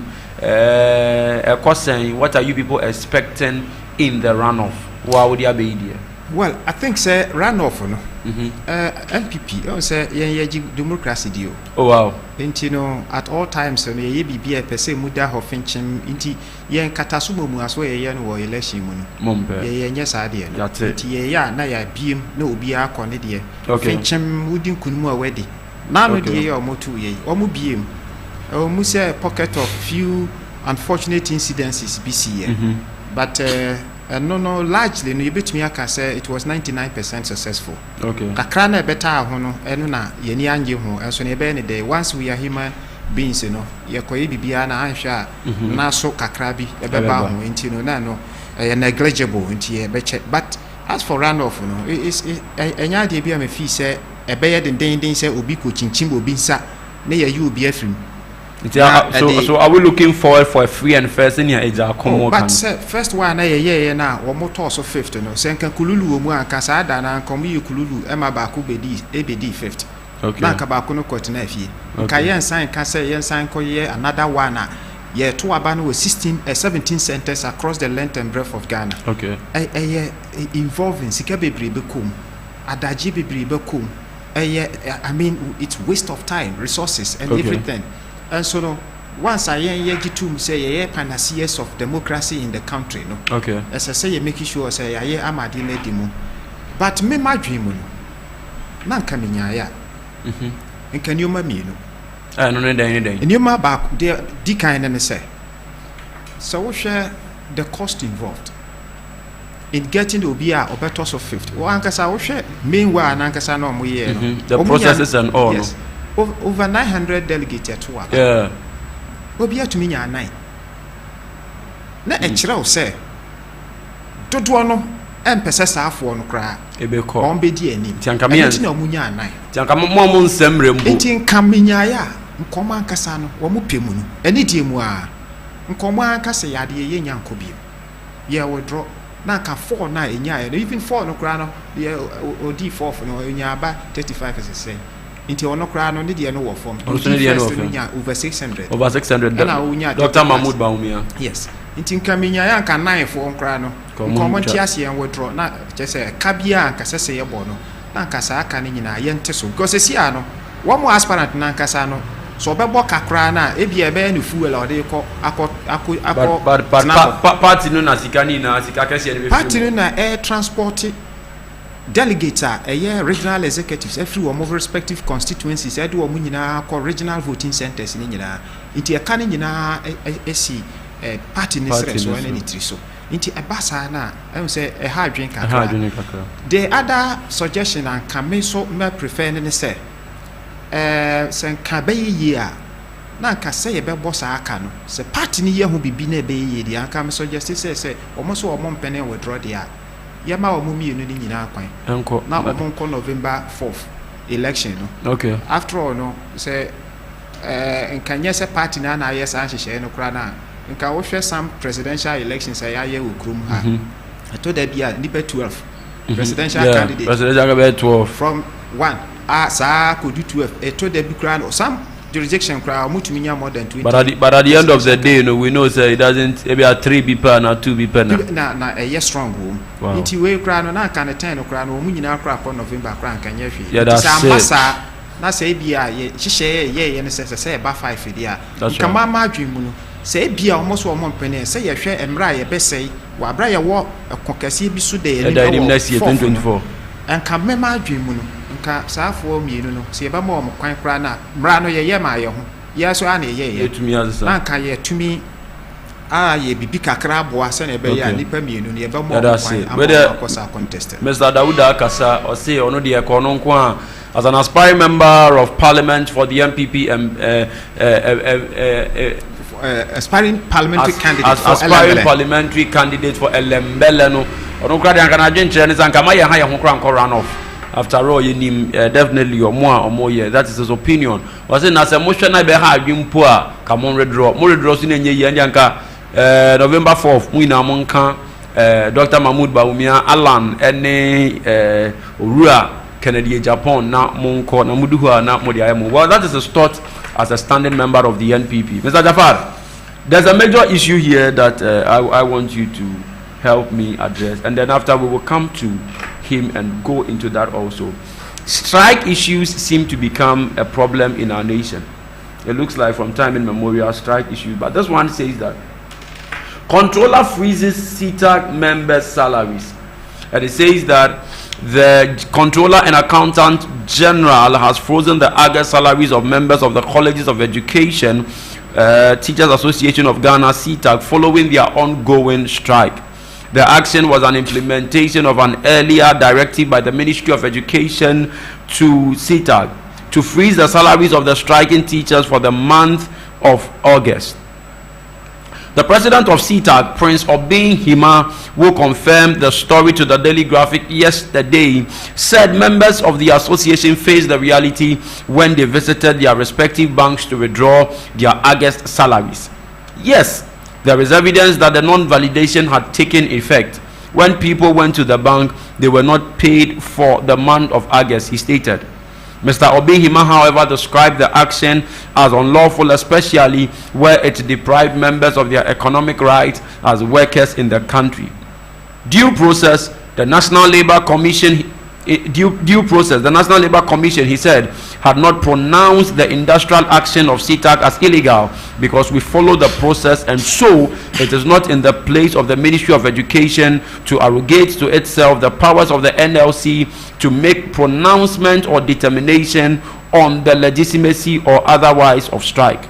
what are you people expecting in the runoff? What would you be idea? Well, I think say runoff no. NPP say ye democracy deal. Oh wow. Inti no at all times so ye bibia pese muda ho finchim inti ye nkatasumo mu aso ye no election mu no. Mombe. Ye nya sa de no. Inti ye ya na ya biem na obi akone de. Finchim udin kunmu awedi. Na no de ye omotu ye. Omo biem. Omo say pocket of few unfortunate incidences BC. But no largely no yebetumi aka say it was 99% successful. Okay. Kakra na beta ho no eno na ye ni anje ho enso ne be ne day once we are human beings no ye koye bibia na anhwa na so kakra bi e be ba ho enti no na no negligible enti ye be check. But as for runoff no is enya de bia me fi say e be ye den say obi ko chinchim obi nsa na ye yu obi afrim. So are we looking forward for a free and fair senior age? But first one na wo moto so 5th no senka kululu omu anka sa da na anka mu kululu ema ba ko bedi 5th. Okay. Na ka ba ko no kwot na afie. Ka yen san ka say yen san ko ye another one Yeah, to abano with 17 centers across the length and breadth of Ghana. Okay. Involving sika bebree bekum, adaji bebree bekum. I mean, it's waste of time, resources, and everything. And so no, once I get to say panaceas of democracy in the country, no. Okay. As I say, you making sure say I'm a demo. But me my dream, no. Nan kaminya ya. And can you me no? I don't know anything. And you ma back there, the kind and say. So we share the cost involved in getting the OBR or better of 50. Or Ankasa we share meanwhile Ankasa no we the processes and all. Yes. Over 900 delegates at work. Yeah. OBR to me 9. Na e kire say dodo no empese saafo no kra ebe ko on be di anim tiankamian na omunya 9 tiankamo mo nsemre mbo enti nkaminya ya nkomo ankasa no wo mo pemu no eni die mu a nkomo ankasa yade ye nyanko bi ye withdraw na ka 4 na enya even 4 no kra no ye odi 4 no enya ba 35 as say enti ono kra no ne die no wo form over 600 Dr. Mahmoud Baumia. Yes. Inti nkaminya ya nka 9 for nkra no nkomo ntiase yan withdraw na chese kabia nka sese ye bo no na nka sa aka ne nyina ye nte so because si ano wo mo aspirant na nka sa no so bebo kakra na ebi ebe ne fuel ode ko akọ party no na sikani na sikakese ne be party no na air transport delegates are regional executives every one of respective constituencies edu wo nyina ko regional voting centers ni nyina inti e kan nyina esi party ni sere so na nitri so inti ebasa na em say e ha adwen kakra the other suggestion and come so me prefer ni say sen ka be yi a na ka say ye be boss aka no say party ni ye ho bibi na be yi di aka me suggest say omo so omo mpene withdraw dia yama omo mi enu ni nyina akwan enko na omo nko November 4th election no okay after all no say nkanye say party na na yes an hihye no kra na nka wo hwe some presidential elections aye wo krum ha to da bia nipa 12 presidential candidate presidential candidate 12 from 1 sa could do 12 to da bi kra no some jurisdiction kra mutumi nya more than 20 but at the end of the day you know we know say it doesn't maybe a 3 be per na 2 be per na yes strong home inti we kra no na kan 10 no kra no mu nyina kra ko November kra kan nya hwe sa na say bia ye hihye ye ne say ba 5 dia kama ma adwen mu no say bia almost one month penny say ye hwe emra ye be say wa bra ye wo kokase bi su de ye next year 2024 and kan me ma adwen mu no nka saafo mienu no se ba ma o kwan kra na mra no ye ma ye ho ye so ana ye tumi azisa na nka ye tumi ye bibi kakra boa se na be ya nipa mienu no ye ba ma kwan akosa contest Mr. Dauda Kasa o say ono de ko no nko a as an aspiring member of parliament for the MPP aspiring parliamentary candidate for Elembele no ono kra de anka na dwen kire ne sanka ma ye ha ye ho kra nko run off. After all, you need definitely or more yeah. That is his opinion. Was it as a motion I be had you poor? Come on, redraw. More redraws in any yanka. November 4th, we na monka. Dr. Mahmoud Baumia, Alan, any Urua, Kennedy, Japan, na monko, na muduha, na modiamu. Well, that is a start as a standing member of the NPP. Mr. Jafar, there's a major issue here that I want you to help me address, and then after we will come to him and go into that also. Strike issues seem to become a problem in our nation. It looks like from time immemorial strike issues, but this one says that controller freezes CTAG members' salaries, and it says that the controller and accountant general has frozen the August salaries of members of the colleges of education, Teachers Association of Ghana CTAG, following their ongoing strike. The action was an implementation of an earlier directive by the Ministry of Education to CTAG to freeze the salaries of the striking teachers for the month of August. The president of CTAG, Prince Obin Hima, who confirmed the story to the Daily Graphic yesterday, said members of the association faced the reality when they visited their respective banks to withdraw their August salaries. Yes, there is evidence that the non-validation had taken effect. When people went to the bank, they were not paid for the month of August, he stated. Mr. Obihima, however, described the action as unlawful, especially where it deprived members of their economic rights as workers in the country. Due process, the National Labour Commission, the National Labour Commission, he said, had not pronounced the industrial action of CTAC as illegal because we follow the process, and so it is not in the place of the Ministry of Education to arrogate to itself the powers of the NLC to make pronouncement or determination on the legitimacy or otherwise of strike.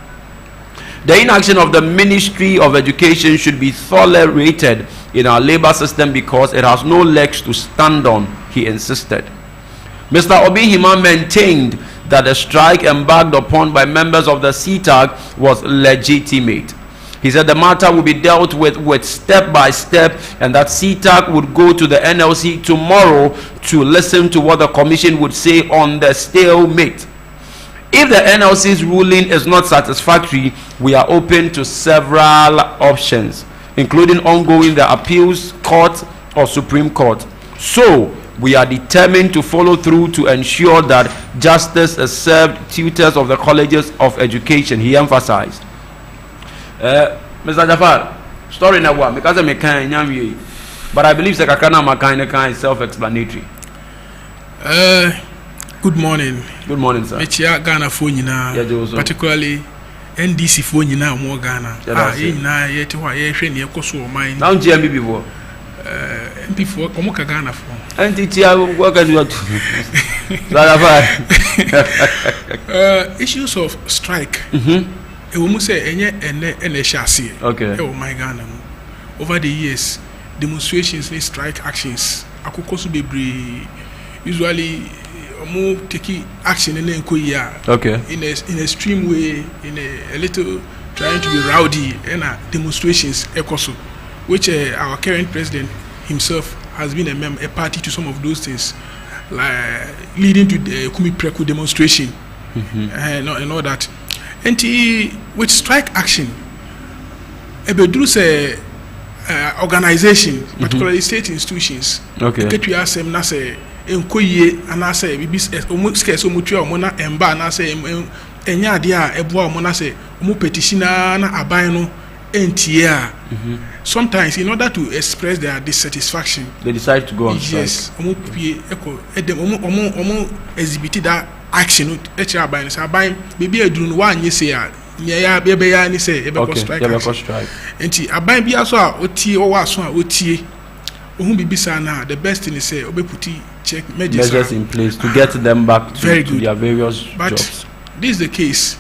The inaction of the Ministry of Education should be tolerated in our labor system because it has no legs to stand on, he insisted. Mr. Obihima maintained that the strike embarked upon by members of the CTAG was legitimate. He said the matter will be dealt with step by step, and that CTAG would go to the NLC tomorrow to listen to what the commission would say on the stalemate. If the NLC's ruling is not satisfactory, we are open to several options, including ongoing the appeals court or Supreme Court. So we are determined to follow through to ensure that justice is served tutors of the colleges of education, he emphasized. Mr. Jafar, story na wa because me kan nyamwe, but I believe Sekakana Makan is self-explanatory. Good morning. Good morning, sir. Mechia Ghana phone nyina, particularly NDC phone nyina mo Ghana. Nyina yeti wa ye hwe ne ekoso o man. Now GMB before. Before omo ka Ghana phone. Tia what can you do? Issues of strike. E wo mu say enye ene hyase. Okay. E wo my Ghana. Over the years, demonstrations and strike actions akokoso bebre usually more taking action in okay. in a extreme way, in a little trying to be rowdy, and demonstrations ecoso, which our current president himself has been a party to some of those things, like leading to the Kumi Preku demonstration and all that. And with strike action, a organization, particularly state institutions, okay. Get we ask them na say enkoye anase bibis omo scarce omo twa omo na emba anase enya ade a eboa omo na say omo petition na aban no entie a sometimes in order to express their dissatisfaction they decide to go on strike. Yes, omo pie eko edem omo exhibit that action e kira aban say aban bibi eduru no wa anye say a ya be ya ni say e be ko strike. Enti aban bi aso a otie o wa so a otie ohun bibisa na the best thing is say obeputi check measures in place to get them back to their various but jobs. This is the case.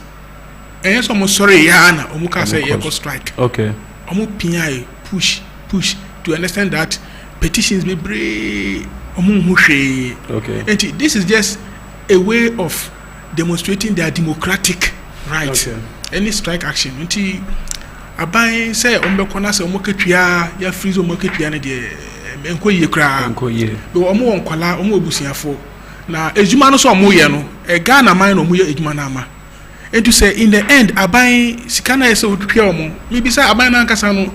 And some sorry yana omuka say eco strike. Okay. Omu pinya push to understand that petitions be brave omu hushe. Okay. And this is just a way of demonstrating their democratic rights. Okay. Any strike action. Nti aban say ombekona say omoketwa ya freeze omoketwa na de enkoye kra enkoye be omo wonkwala omo obusiafo na ejuma no so omo ye no e Ghana man no omo ye ejuma na ama and to say in the end aban sikana ese otwa omo me bi say aban na nkasa no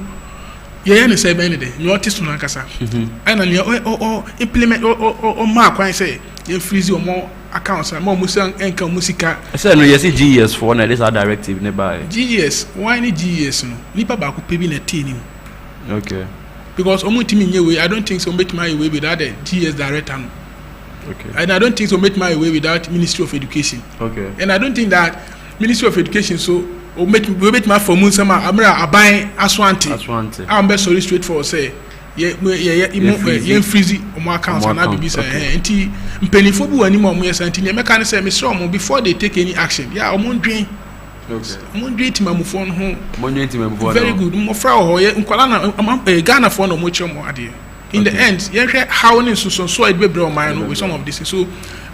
ye ne say ben de no artist no nkasa ana ne o implement o ma kwan say ye freeze omo accounts and omo say enka musika say no yes GS for na this are directive nearby GS why ni GS no nipa ba ko pebi na team. Okay. Because way, I don't think so make my way without the GS director. Okay. And I don't think so make my way without Ministry of Education. Okay. And I don't think that Ministry of Education so or make my for Munsama Amra Abai Aswanti. I'm best sorry straight for say freezy on my accounts and I be saying Pennyfobu anymore mechanic say Mr. before they take any action. Yeah, I'm wondering. Okay. Very good. Ghana for no much more idea. In the end, how so it be with some of this. So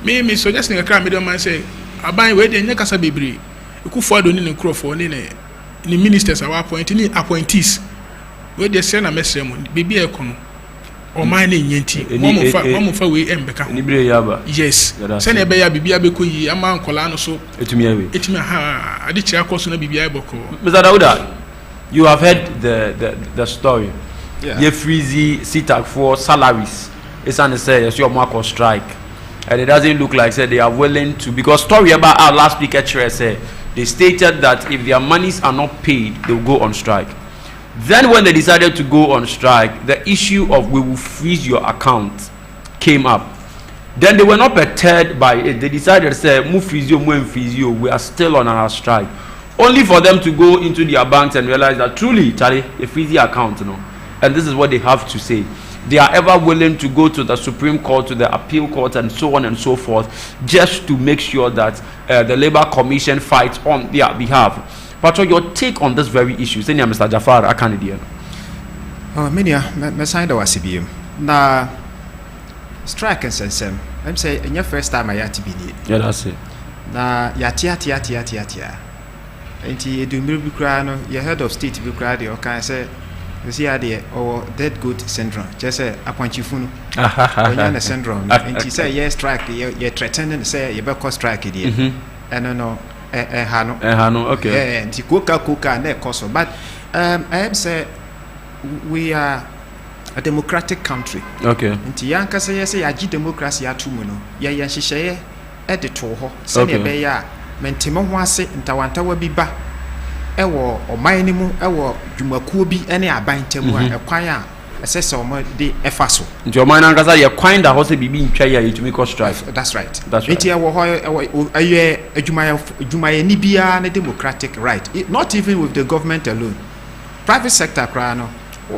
me suggesting a crime middle man say aban we dey nyaka sa bebre. Eku for do ni crop for ni ministers our appointees. We dey send a message baby ekono. O man na nyenti. Mo fa we embeka. Nibre yaba. Yes. Send e be ya bibia be ko yi ama nkola no so. Etumi awe. Etumi ha ade chia koso na bibia e boko. Mr. Dauda, you have heard the story. Yeah. Ye freezy CTAC for salaries. It's an say yes your mark on strike. and it doesn't look like say they are willing to, because story about our last speaker said they stated that if their monies are not paid, they will go on strike. Then when they decided to go on strike, the issue of we will freeze your account came up. Then they were not perturbed by it. They decided to say, we are still on our strike. Only for them to go into their banks and realize that truly, Charlie, a freeze account, and this is what they have to say. They are ever willing to go to the Supreme Court, to the Appeal Court, and so on and so forth, just to make sure that the Labour Commission fights on their behalf. But your take on this very issue, Senior Mr. Jafar, a Canadian. Oh, me signed our CBM. Now, strike and sensem. I'm saying, in your first time, I had to be near. Yeah, that's it. Now, yatia. And you do me cry, your head of state be cry, or can I say, you see, idea or dead good syndrome. Just say, appoint you phone. When you're syndrome, and you say, yes, strike, you're threatening, say, you better strike it. And no. Hano, okay. And you cook and that cost. But I am say we are a democratic country. Okay. And Yanka say yes, I democracy at Tumuno. Ya she share at the Toho. Send a bear, Mentimo was it, and Tawanta will be back. Ewo or minimum, ewo, Jumakubi, any abine temu, a choir. Assessor the Efaso. Your mind angaza ya kwenda hose bibi nchaya to make us strike. That's right. That's right. It Jumaya Nibia a democratic right. Not even with the government alone. Private sector crano.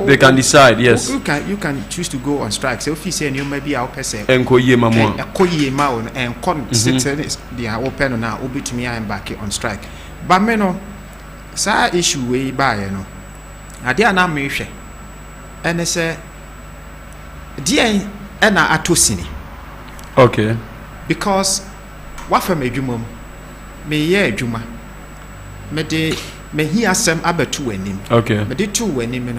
They can decide, yes. You can choose to go on strike. So if you say you maybe our person Enkoye mamo. Koye maon and con citizens they are open now obi to me and back on strike. But meno sa issue way by no. Adia na me hwe. And I say, dear, and I atosini. Okay. Because what for me, Jumum? Me ye Juma. Me hear some other two in him. Okay. Me did two when him,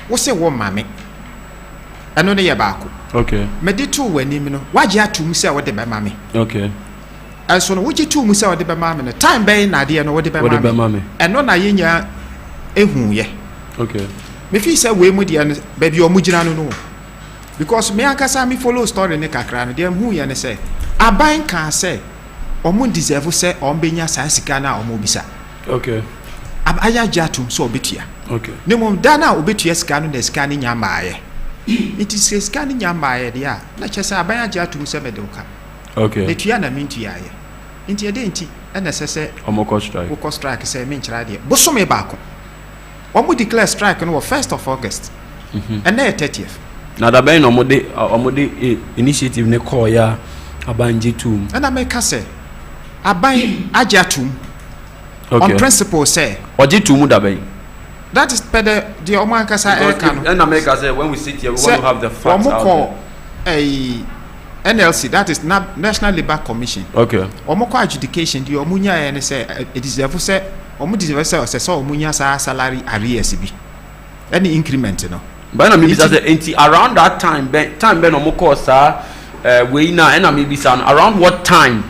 What's say one mammy? I know the yabaku. Okay. Me did two when him, Why ya two musa what the mammy? Okay. And so, what you two musa what the mammy? Time bay, Nadia, no what the mammy. And no, I yenya ye. Okay. Me feel say we mudi and baby or mujina no. Because me ankasa me follow story ne kakra no dem hu ye ne say aban kan say omo deserve say ombenya san sika na omo bisa. Okay. Abaya jatum so obetua. Okay. Ne mom da na obetua sika no na sika ne nyamaaye. It is sika ne nyamaaye dia na chese abaya jatum se medoka. Okay. Ne tua na mintu yaye. Nti ede nti na sese omo cost strike. Wo cost strike say me nchira dia. Bo so me ba ko. We declare strike on 1st of August, and then 30th. Now the Ben omode initiative ne call ya abanji tum. And I make us say, aban ajatum. Okay. On principle say, oji tum da ben. That is better. The Oman Kasa and I make us say when we sit here, we want to have the facts out there. A NLC, that is National Labour Commission. Okay. Omoko adjudication. The Omunya and say it is therefore say. Omudize say so omunya salary arrears bi any increment no but na me bisa say around that time ben omoko sa we na and me bisa around what time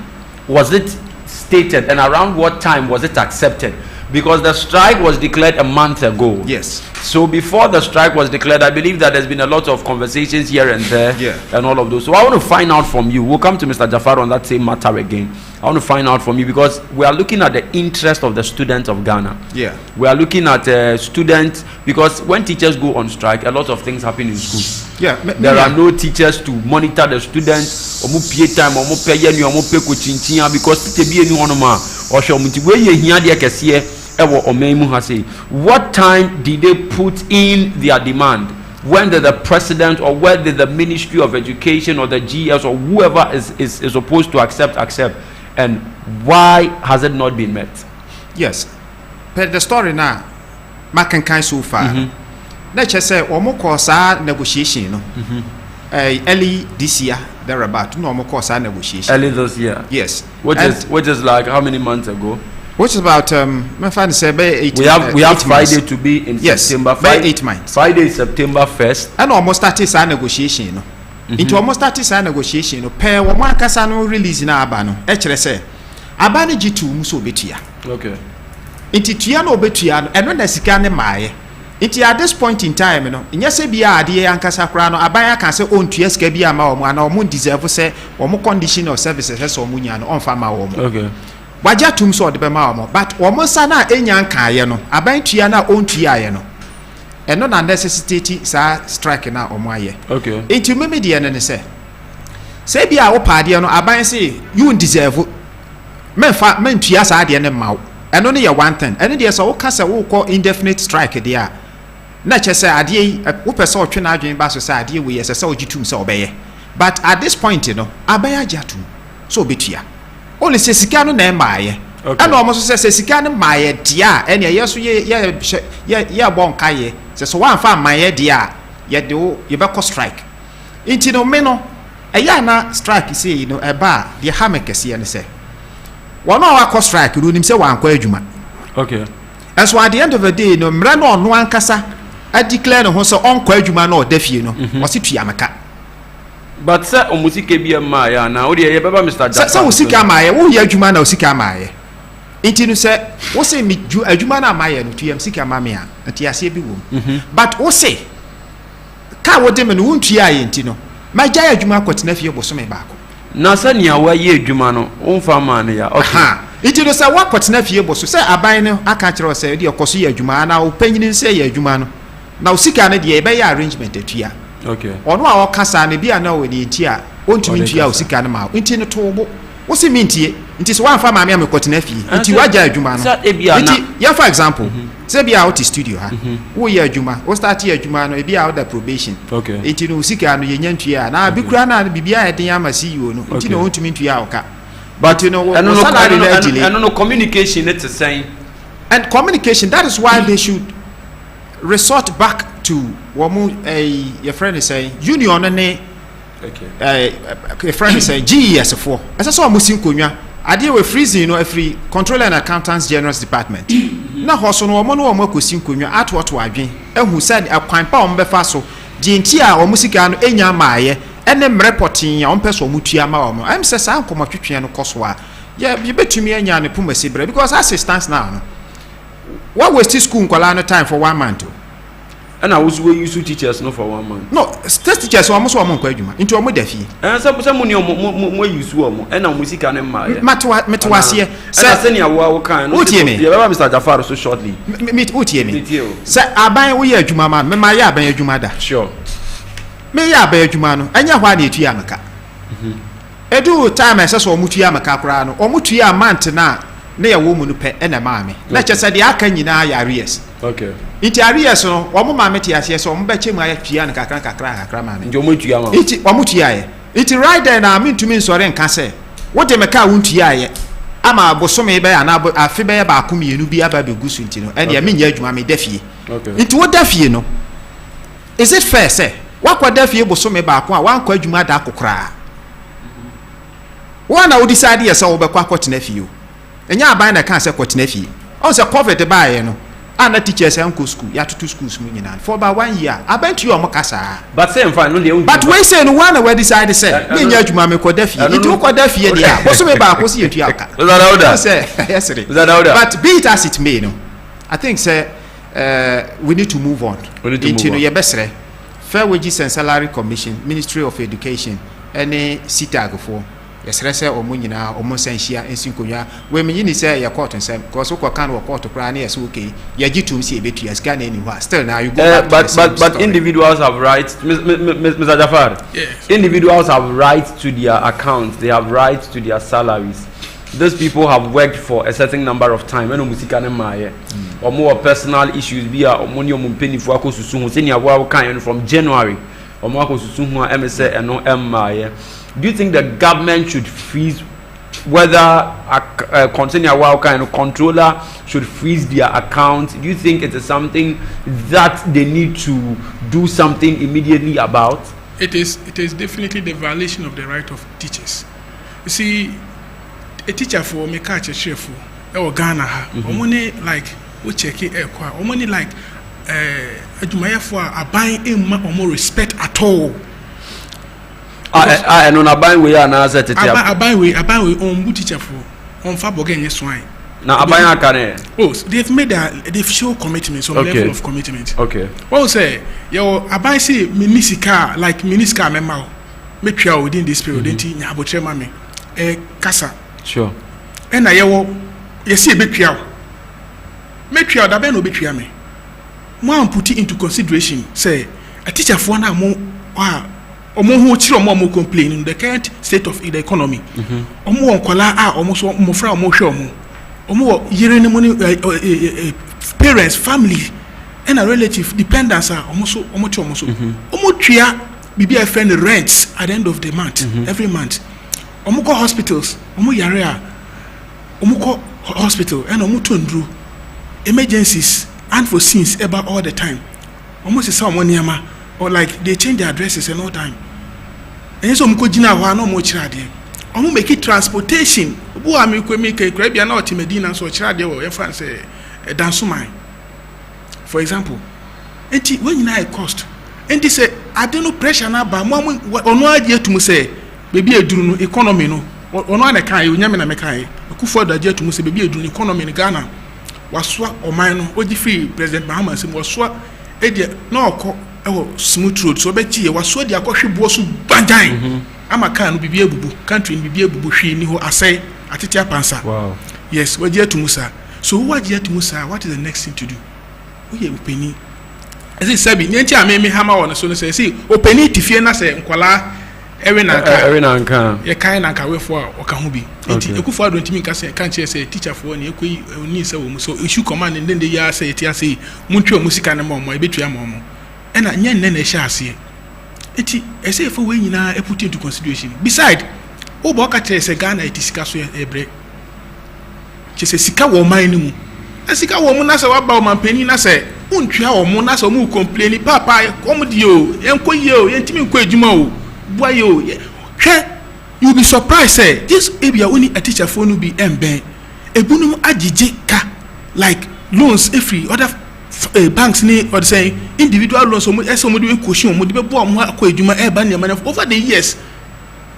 was it stated and around what time was it accepted, because the strike was declared a month ago. Yes. So before the strike was declared, I believe that there's been a lot of conversations here and there, and all of those. So I want to find out from you. We'll come to Mr. Jafar on that same matter again. I want to find out from you, because we are looking at the interest of the students of Ghana. Yeah. We are looking at students, because when teachers go on strike, a lot of things happen in school. Yeah. There are no teachers to monitor the students. Omu pay time, omu pay yenu, omu pay kuchinchin, because te bi enu honoma. Osho muti we ye hiya de kesiye. What time did they put in their demand? When did the president, or when did the Ministry of Education or the GS or whoever is supposed to accept, and why has it not been met? Yes, but the story now, Makankai so far. Let's just say omo kosa negotiation no. Early this year thereabout no omo kosa negotiation. Early this year. Yes. Which is like how many months ago? Which is about my friend said 8 we have Friday to be in September. By 8 months. Friday is September 1st. And almost started our negotiation no. Into almost started our negotiation no. Pair one kasa no release na aba no. Actually say aba ni G2 muso betua. Okay. Into tua no betua no eno na sika ne maaye. It at this point in time, no, in yes, be a dear and Casacrano, Abaya can say own to yes, Gabia Mao, and our moon deserve say, or more condition of services as or Munian on Farmer. Okay. Waja tum so de bema but almost sana enyan kan no aban tua na ontua no and no necessity sa strike na omo aye. Okay. Into me de ne say bia wo paade no aban say you deserve men tua sa de ne mawo eno ne ye one thing eno de so wo ka say wo call indefinite strike de a na che say ade wo pese otwe na adwen ba so say ade we yes say ogitum say obeye but at this point no aban ajatum so betua only say sika no na maaye and almost say sika no maaye dia and yeso ye bon kaye say so wan fa maaye dia ye de ye be strike inti no me no eya na strike say you know eba de ha mekese ne say one wa strike ru nim say wan kwa adwuma. Okay. And so at the end of the day no mra no no ankasa a declare no so on kwa adwuma no odafie no o se tuameka. But sir, omusike bia maaya na odi ye baba Mr. Japan. Sir usika maaya, wo ye adwuma na usika maaya. Enti no say, wo say me adwuma na maaya no tuam sika maame a, enti ase bi wo. But wo say ka wo de me no wontua ye enti no. Magya adwuma kwotena fie bosome baako. Na sania wa ye adwuma no, wonfa ma ne ya. Okay. Enti no say wa kwotena fie boso say aban no aka kire wo say de okoso ye adwuma na wo panyini say ye adwuma no. Na usika ne de be ye arrangement atua. Okay. Ono a okasa ne bia na we ne nti a ontumi ntua osika no ma nti no tobo wo se mintie nti so wan fa maame amekotena fie nti waja adwuma no nti ya for example say bia out studio ha wo ye adwuma wo start ye adwuma no bia out the probation nti no osika no ye nyantua na bikura na bibia eden ama CEO no nti no ontumi ntua oka but you know no communication it's saying and communication that is why they should resort back to womu your friend is saying union ne your friend is saying GES for as so amusin konwa ade we freezing no free controller and accountants general department na hoso no womo no womo akosin konwa atwoto adwen ehu said akwan pa womo befa so di nti a womo sika no enya maaye ene mreporting ya womo so mutua ma womo am say sa nkomo twetwe no koso a ye betumi enya ne pumasi bre because assistance now no what waste school nkola no time for 1 month. And I was use teachers no for 1 month. No, state teachers almost 1 month kwa adwuma. Into omo dafi. Some money mo use omo. And na musika na ma ye. Metwase. Say na wo kan no. You baba Mr. Jafar so shortly. Me utie me. Say aban wo ye adwuma ma, me ma ye aban adwuma da. Sure. Me ye aban adwuma no. Anya hwa na etua amaka. Edu time ese so omo tua amaka kora no. Omo tua amount na ye wo mu no pe na ma me. Na chese de aka nyina ya arrears. Okay. Iti arrears no omo ma meti ase so omo be chemu aye tua na kakra ma me. Njo mo tua ma. Iti omo tua ye. Iti right there na me ntumi nsore nka se. Wo de meka wo ntua ye. Ama bosome be ya na afi be ya ba akumienu bi aba be gusu nti no. Ene ya me nya adwuma me dafie. Okay. Iti wo dafie no. Is it fair say wakwa dafie bosome ba ako a wankwa adwuma da akokra. Wana wo decide ye say wo be kwa kwotena fie o. Enya aban na kan say kwotena fie. On say COVID ba ye no. And the teachers and school, you have to schools for about 1 year. I bet you are Mokasa. But same fine, but we say no one where decided to say, Mamma Kodefi, you took Kodefi, what's me back was here to Yaka. Yes, but be it as it may, no. I think, sir, we need to move on. We need to your best, Fair Wages and Salary Commission, Ministry of Education, any CITAG for. Yes, rese omunyina omonsenhia ensinkonya we menyini say ya court nsem because we can work court pra na yes okay ya gitum see ebetu yes Ghana anywhere still now you go back but individuals have rights Mr. Jafar. Yes. Individuals have rights to their accounts, they have rights to their salaries. Those people have worked for a certain number of time when musika na maye or more personal issues via money omumpeni fu akosusu ho senia wa kan from January or more akosusu ho MSA eno maye. Do you think the government should freeze whether a concerning a kind of controller should freeze their account? Do you think it is something that they need to do something immediately about? It is definitely the violation of the right of teachers. You see, a teacher for me catch a chef or Ghana, or money like we check it or money like a for a buying in more respect at all. And on a buy we are now set it I buy we on teacher for on Fabogen swine. Now abaya kane. Oh, they've shown commitment, some level of commitment. Okay. What say yo abaya say minisika like minisika memao. Make sure within this period enti nya abotre ma me. Kasa. Sure. And I see a bit real. Make sure that no betray me. One put it into consideration. Say a teacher for now more who children more complain in the current state of the economy. More kola almost more from more show more yearning money parents, family, and a relative dependence are almost almost tria be a friend rents at the end of the month every month. Omuko hospitals, omu yarea, omuko hospital, and omutundru emergencies and for scenes about all the time. Almost someone yama or like they change their addresses and all time. And so omuko jina wa no mo chirade. Omu make it transportation. Obu ami ko make Caribbean na Medina so chirade o e fan say dansumai. For example, enti when you cost. Enti say I don't know pressure na ba mo ono ade to say baby eduru no economy no ono ana kan onyame na mekan KOFORIDUA ade to say baby eduru no economy in Ghana waswa oman no ogi free president Mahama sim waswa ede na okọ ewo smooth road so beti waswa de akọhwe bo so banjan ama kan no bibi ebubu country bibi ebubu hwe ni ho asai atete apansa. Wow. Yes, waje to musa. So waje to musa, what is the next thing to do? Oye openi as it sabi nyanti ameme hama wona so no say openi tifie na say nkwala ewe nanka ye kai nanka we for oka ho bi enti KOFORIDUA ntimi nka say kan che say teacher for na ekoyi oni say wo mu so issue command and then they ya say tia say muntwe musika na mo ebetua mo ena nyen na ehia ase enti ese for we nyina e put into consideration beside obo oka che say Ghana etisika so ebre che say sika wo man ni mu asika wo mu na say waba o mampani na say untwa wo mu na say mu complain papa kom di o enkoyi o yentimi nko adwuma o boy yo you be surprised say this area only a teacher for no be emben ebunum agije ka like loans every other banks ni or say individual loans omo de question omo de be bo omo akọ adwuma e ba ne man over the years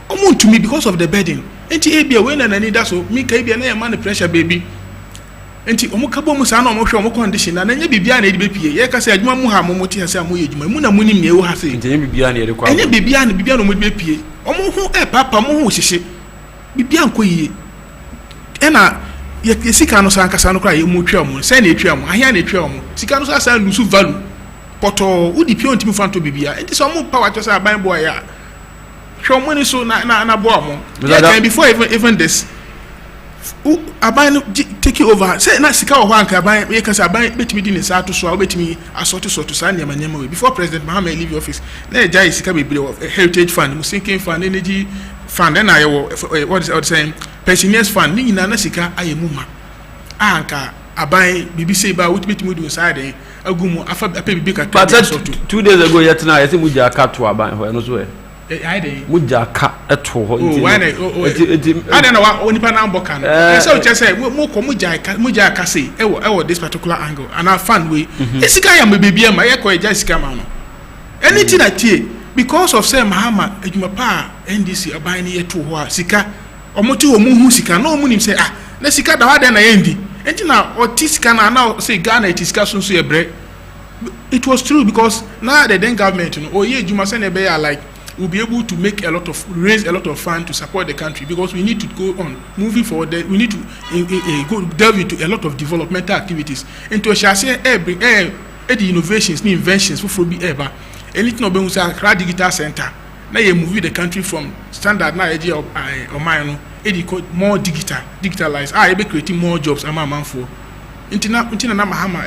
omo to me because of the burden enti area we na nani da so me ka area na man pressure baby enti omo ka bo mu sa na omo hwe omo condition na nya bibia na e de be pie ye ka say adwuma mu ha mo ti ase amoye adwuma mu na mu nim ne e wo ha say enti nya bibia na e de kwa enya bibia no mo de be pie omo hu papa mo hu hyehye bibia nko yie ena ye sika no san kasa no kra ye mo twa mo say na etwa mo ahia na etwa mo sika no so asa lose value poto udi pie ontimi fanto bibia enti so mo power to say aban boy ya hwe mo ni so na boy mo before even this aban take over say na sika wo anka aban ye kasa aban betimi di ne sa to so betimi assorted so to sa nyama nyama we before president Mahama leave office na e jai sika bebre heritage fund musinking fund energy fund na ye what is saying pensioners fund ni na sika ayemu ma anka aban bibi say ba what betimi do side agumu afa bibi ka but 2 days ago yet na I say muja ka to aban ho no so I dey muja ka eto ho nti I don't know what onipa na mboka no so just say mo ko muja ka say ewo this particular angle and I found way esika ya mebebia ma ye ko eja sika ma no anything that tie because of say Mahama adwuma pa NDC aban ne yeto ho a sika omoti ho mu hu sika no mu nim say na sika da wa na yendi enti na otisika na say Ghana etisika so ye bre. It was true because now the then government ye adwuma say na be like we'll be able to raise a lot of funds to support the country because we need to go on moving forward. We need to go delve into a lot of developmental activities. And to share the innovations, the inventions for be ever. Anything of them say digital center. Now you move the country from standard now idea of mine more digitalized. I be creating more jobs. I'm a man for. Intina na Mahama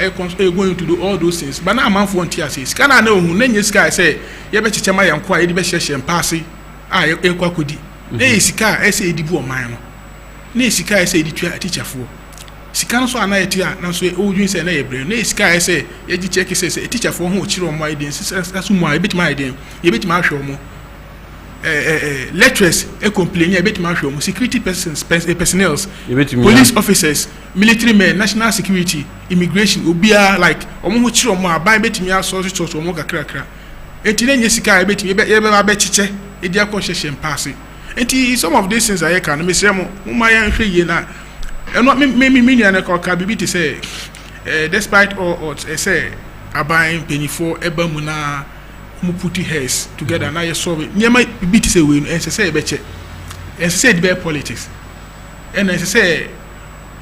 going to do all those things but na man for ntia say sika na hu na nye sika say ye be chichema yankwa ye be hyehye mpase ye kwa kodi na sika say edibu oman no na sika say editua teacher for sika no so ana etua na so odwin say na ye bre na sika say ye gi check say teacher for ho chiro omo iden asu mu a betima iden ye betima ahwe omo lecturers complain ye betima ahwe omo security personnel police officers military men national security immigration obia like omo ho chiro omo aban betimi aso so omo kakrakra enti na nye sika betimi ye be ba chiche e dia ko hyehye mpase enti some of these things I can me say mo ma ya nhwe ye na and not me and a coca bibi to say despite all say abayin penifo ebamuna mu put hairs together now you solve it nyama bibi to say we and say beche and say the politics and say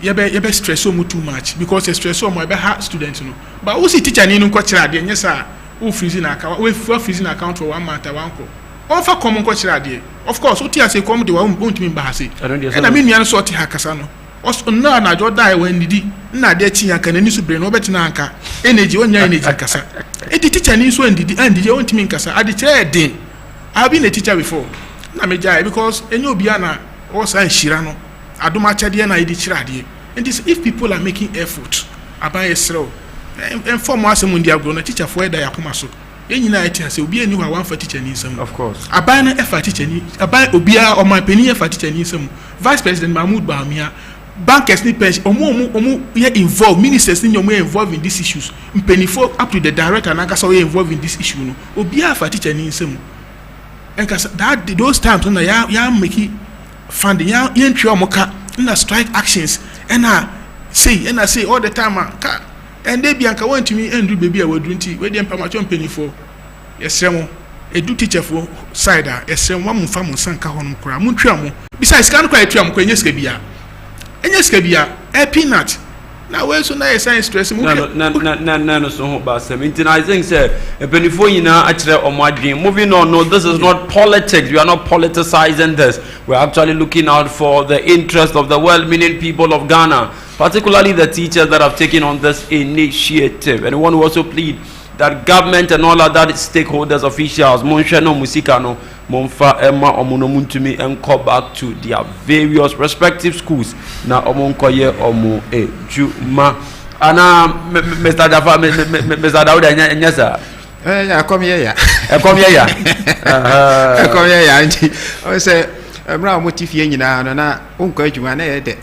you be stress so too much because the stress so my be hard students no but who see teacher ni no ko kira de nyesa who freezing account we freezing account for 1 month one ko on fa common ko kira de of course what you say come de won't mean bahase and I mean you sort ha kasa no also na jo die when didi na de chi aka na ni so bre no betina anka energy onya energy kasa e teacher ni so ndidi and didi won't mean kasa ade kira den I have been a teacher before na me jai because enyo bia na o san shira no adoma chade na edi kira de and this if people are making effort about yesro inform us mun dia go na teacher for da yakoma so enyina eti ase obi eni wa wan fa teacher ni nsam of course aban na effort teacher ni aban obia o man peni effort teacher ni nsam vice president Mahmoud Bawumia bankers ni pension omo ye involved ministers ni omo involved in these issues mpenifo up to the director na kasa we involved in this issue no obia fa teacher ni nsam and that those times na ya make funding ya ntwe omoka na strike actions and I say all the time and they bianca want to me and do baby awodunti we dey empamacho mpenifo yesremo edu teacher for side yesremo mo fa mo sanka hono kura mo ntwa mo besides kan kwa etwa mo kwa nyeska bia a peanut na we so na science stress mo no so ho ba sem I think say mpenifo nyina a kire omadwen moving on. No, this is not politics. We are not politicizing this. We are actually looking out for the interest of the well-meaning people of Ghana, particularly the teachers that have taken on this initiative. And we want to also plead that government and all other stakeholders, officials, Monsheno Musikano, Monfa Emma Omunomuntumi, and go back to their various respective schools. Now Omonkoye Omu Juma. Ana Mr. Dafa Mr. Dauda Nyasa. Yeah, come here. Come here. Come here. I say mra motifie nyina no na unko adwuma na ye de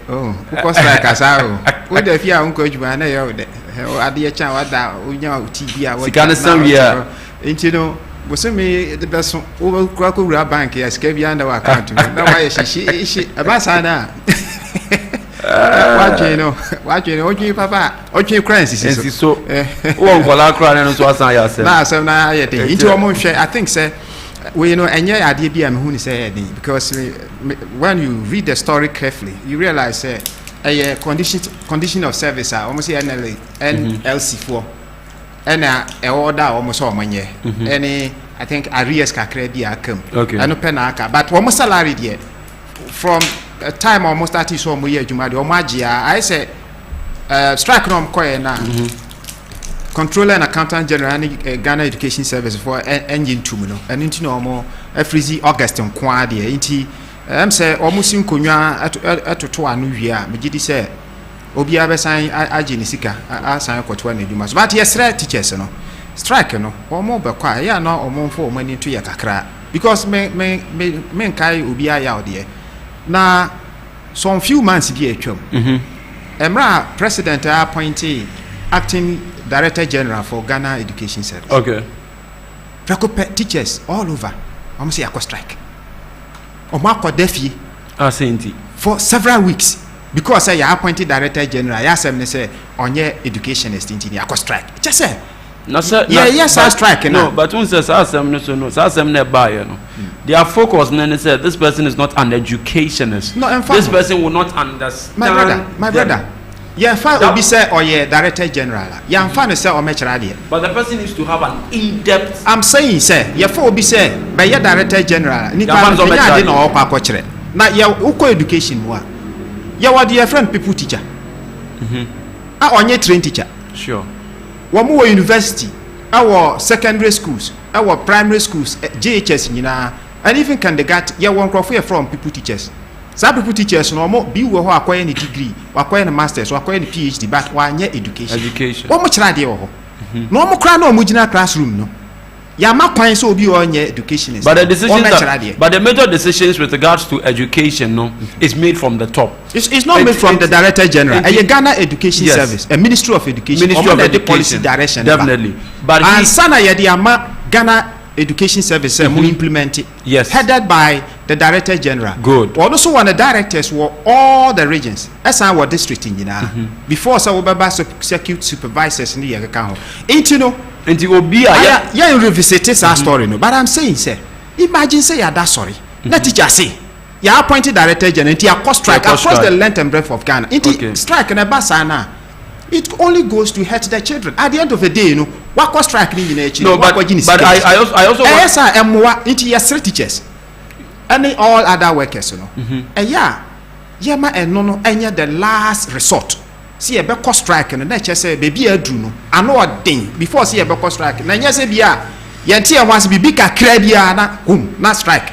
ko strike asa wo de fia unko adwuma na ye de ade cha wada onya TV a wo sika na samia enti no bosemi de beso wo kura ko wura bank ya sika bia na account na wa ye shishi abasa na watch no oji papa oji currency so wo nkola kra na so asan ya se na asem na ye de enti wo mo hwe I think say we know enye ade bia me hu ni say because when you read the story carefully you realize a condition of service almost NLC for and a order almost all money any I think arrears kakra bia come and no penaka but almost salary there from a time almost that is so mo ye adwuma de o magia I say strike no mkoye na Controller and Accountant General and Ghana Education Service for engine 2 no and into no every August on kwade enti say almost in konwa atoto anu wi a megidi say obi abesan age ni sika asan kwoto na eduma but yes teachers no strike no omo be kwa ya no omo fo omo ni to ya kakra because me kai obi aya ode na some few months bi atwam emra president appointee acting Director General for Ghana Education Service. Okay. Teachers all over. I'm say I strike. Omako defi. For several weeks because I appointed Director General. I asked them say on your educationist in I strike. Just say. No sir. Yes, I strike. No, but when says no. Their focus then said this person is not an educationist. No, this person will not understand. My brother. Yeah, fine. Obi say or yeah, Director General. Yeah, fine. Say or metradi. But the person needs to have an in-depth. I'm saying, say, yeah, for Obi say, by your Director General. Ni kan so metradi no okwa kwochere. Na yeah, uko education mo. Yeah, what your friend people teacher. Onye train teacher. Sure. Wamu university, our secondary schools, our primary schools, JHS nyina, and even kindergarten. Yeah, one crop from people teachers. Some people teachers no more be who acquire any degree, acquire a master's, or acquire a PhD, but one year education. What much radio? No more crown or mujina classroom, no. Yama point so be on your education. But the decisions but the major decisions with regards to education, no, is made from the top. It's not made from the Director General. A Ghana Education Service, a Ministry of Education, Ministry of Education, policy direction. Definitely. But and Sana Yadiama Ghana Education Service implement it. Yes. Headed by the Director General. Good. Also, one of the directors were all the regions. As our district in before, so we execute supervisors in the account. Ain't you know? And you will be a revisit our story, no. But I'm saying, sir, imagine say you're that sorry. Let it just say. You are appointed Director General into a cost strike across the length and breadth of Ghana. Into strike and a basana. It only goes to hurt the children. At the end of the day, you know, what cost strike in nature? No, but I also yes, I am more into your teachers. And all other workers, you know. And yeah, ma and no, and yeah, the last resort. See a better strike, and then just say, baby, I do know. I know a thing before see a better strike. And yes, Yantia wants to be big a crabia, whom not strike.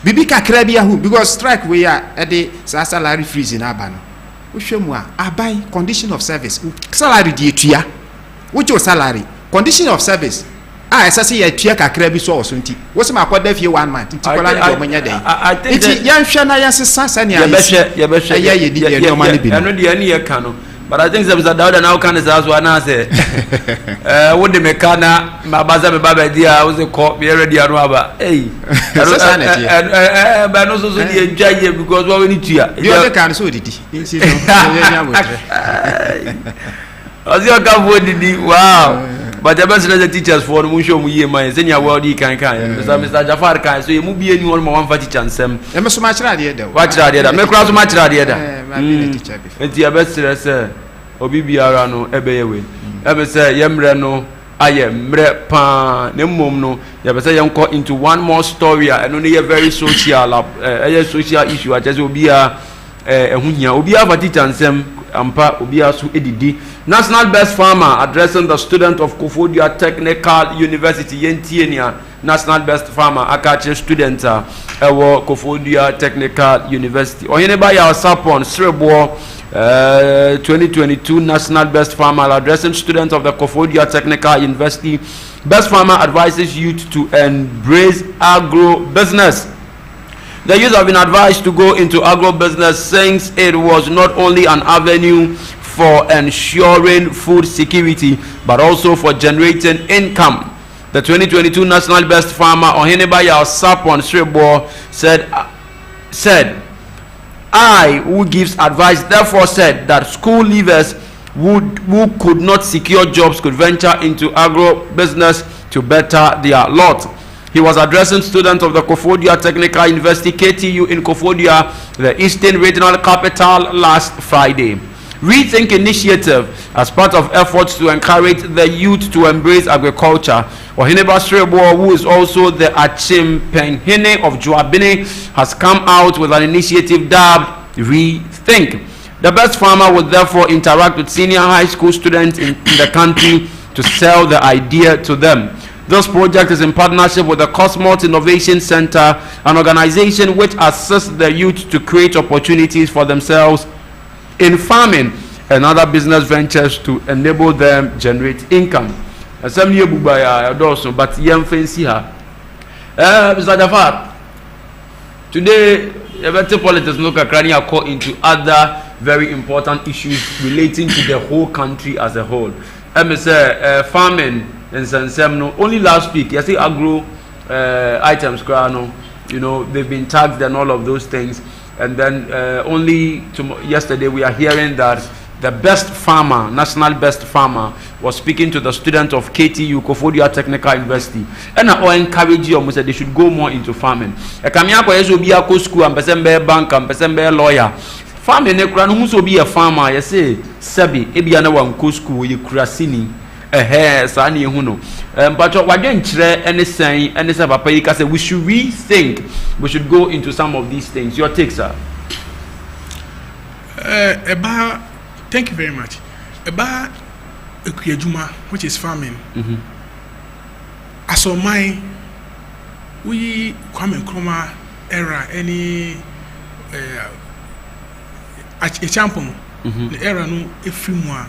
Bibika crabia who because strike we are at the salary freeze in Abano. Ushemwa, I buy condition of service. Salary dia, which your salary? Condition of service. I say a tiaka crabby so or something. What's my quad if you 1 month? I think it's young Shana Yansasania. But I think there was a doubt and how can it as one answer? What the mechana, my baza, baba, dear, I was a cop, be already a rubber. Hey, but also the judge because what we need to hear. You can't so did as your government, wow. But the best the teachers for Musho Muye, my senior world, you can. Mr. Jafar can so you move be anyone more for teaching them. And so much idea. Watch idea, make cross much idea. It's your best, sir. Obibiarano, Ebewe. Ever say, Yemreno, I am Mrepa, Nemumno. You say, you go into one more story and only a very social issue. I just will be a Ubia Vatitan Sem, Ampa, Ubia Su Edidi. National Best Farmer addressing the student of KOFORIDUA Technical University, Yentiania. National Best Farmer, Akache student, KOFORIDUA Technical University. Or anybody else upon Srebo 2022 National Best Farmer addressing students of the KOFORIDUA Technical University. Best Farmer advises youth to embrace agro-business. The youth have been advised to go into agro-business since it was not only an avenue for ensuring food security, but also for generating income. The 2022 National Best Farmer, Ohenebaya Sapon Srebo, said, I, who gives advice, therefore said that school leavers who could not secure jobs could venture into agro-business to better their lot. He was addressing students of the KOFORIDUA Technical University, KTU in KOFORIDUA, the Eastern Regional Capital, last Friday. Rethink initiative as part of efforts to encourage the youth to embrace agriculture. Oheneba Srebo, who is also the Achimpenhene of Joabine, has come out with an initiative dubbed Rethink. The Best Farmer will therefore interact with senior high school students in the country to sell the idea to them. This project is in partnership with the Cosmos Innovation Center, an organization which assists the youth to create opportunities for themselves in farming and other business ventures to enable them generate income. Some year but young fancy her. Mr. Jafar, today better politics look at cranny call into other very important issues relating to the whole country as a whole. Farming and Sansemno only last week, you see agro items, you know, they've been tagged and all of those things. And then yesterday we are hearing that the best farmer, national best farmer, was speaking to the student of KTU, KOFORIDUA Technical University, and I encourage you almost that they should go more into farming. A Kamiako is be a school and Pesembe bank and Pesembe lawyer. Farming, who so be a farmer, you say, Sabi, Ebiana one school, you crasini. Sani Huno. But what didn't any saying, any papa, say we should rethink, we should go into some of these things. Your take, sir. Thank you very much. About Ekuyejuma, which is farming. As of mine, we come and Kroma era any a champion, the era no efimwa.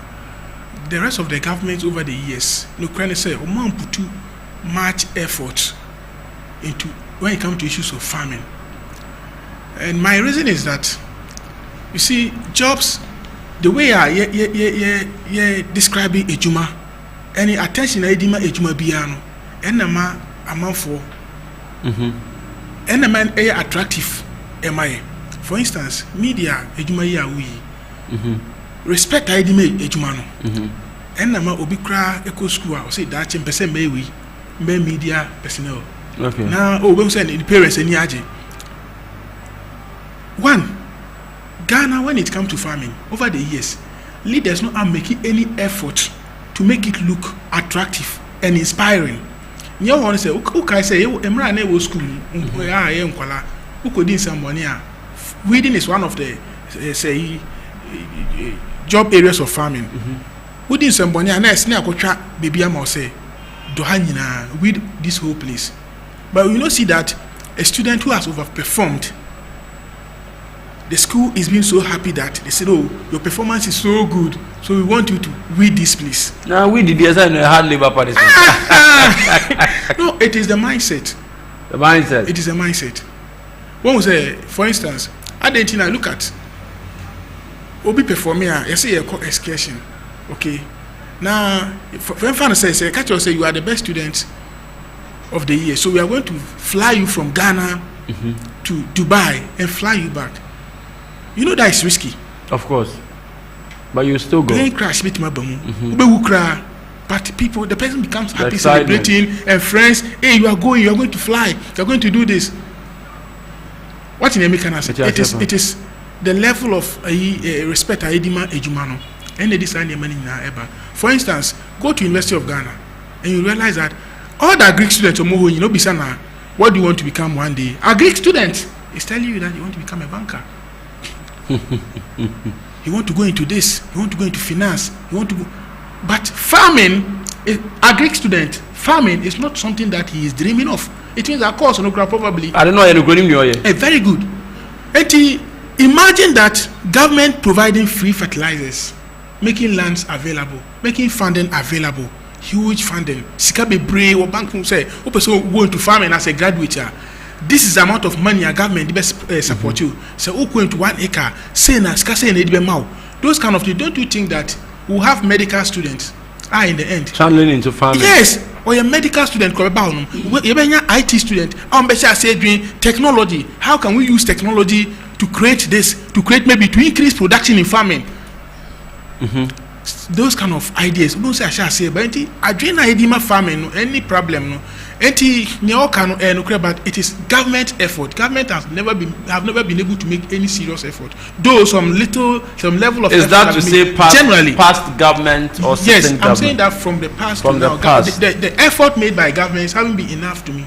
The rest of the government over the years, no can say, Oman put too much effort into when it comes to issues of farming. And my reason is that, you see, jobs, the way I describing Ejuma, any attention I demand Ejuma Biano, and a man for and a man attractive am I? For instance, media ejuma yi awi. Respect I di me ejuma no. And na ma obi kra eco school I say that person me media personnel. Okay. Now we say the parents any aje. One, Ghana, when it comes to farming, over the years, leaders not are making any effort to make it look attractive and inspiring. You want to say, okay, say, Emra ne was school, who could do some money. Weeding is one of the say job areas of farming. Who did some money and I snap or trap baby am or say, Dohanina, weed this whole place. But we not see that a student who has overperformed. The school is being so happy that they said, "Oh, your performance is so good, so we want you to read this, please." Now we did this and hard labor party. No, it is the mindset. The mindset. It is a mindset. When we say, for instance, Argentina, look at Obi performing. You say a excursion, okay? Now, when fans say, catch you say you are the best student of the year, so we are going to fly you from Ghana to Dubai and fly you back. You know that is risky. Of course. But you still go. Plane crash with my but people, the person becomes happy, celebrating, and friends, hey, you are going to fly, you are going to do this. What in American say? It is the level of respect Aidima Ejumano. And they decide the money now ever. For instance, go to University of Ghana and you realize that all the Greek students are more, you know, Bisana, what do you want to become one day? A Greek student is telling you that you want to become a banker. You want to go into this, you want to go into finance, you want to go. But farming, a Greek student, farming is not something that he is dreaming of. It means, of course, probably. I don't know you're very good. Imagine that government providing free fertilizers, making lands available, making funding available, huge funding. Sikabe Bray or bank will say, person going to farming as a graduate. This is the amount of money a government best support you. So who going to 1 acre, say na skase na those kind of things. Don't you think that we'll have medical students in the end channeling into farming? Yes, or a medical student, you IT student, say doing technology. How can we use technology to create this, maybe to increase production in farming? Those kind of ideas. Don't say I shall say, but I dream idea farming, any problem, no. But it is government effort. Government have never been able to make any serious effort. Though some level of is that to say past government or yes, government? I'm saying that from the past. From the past, the effort made by governments haven't been enough to me.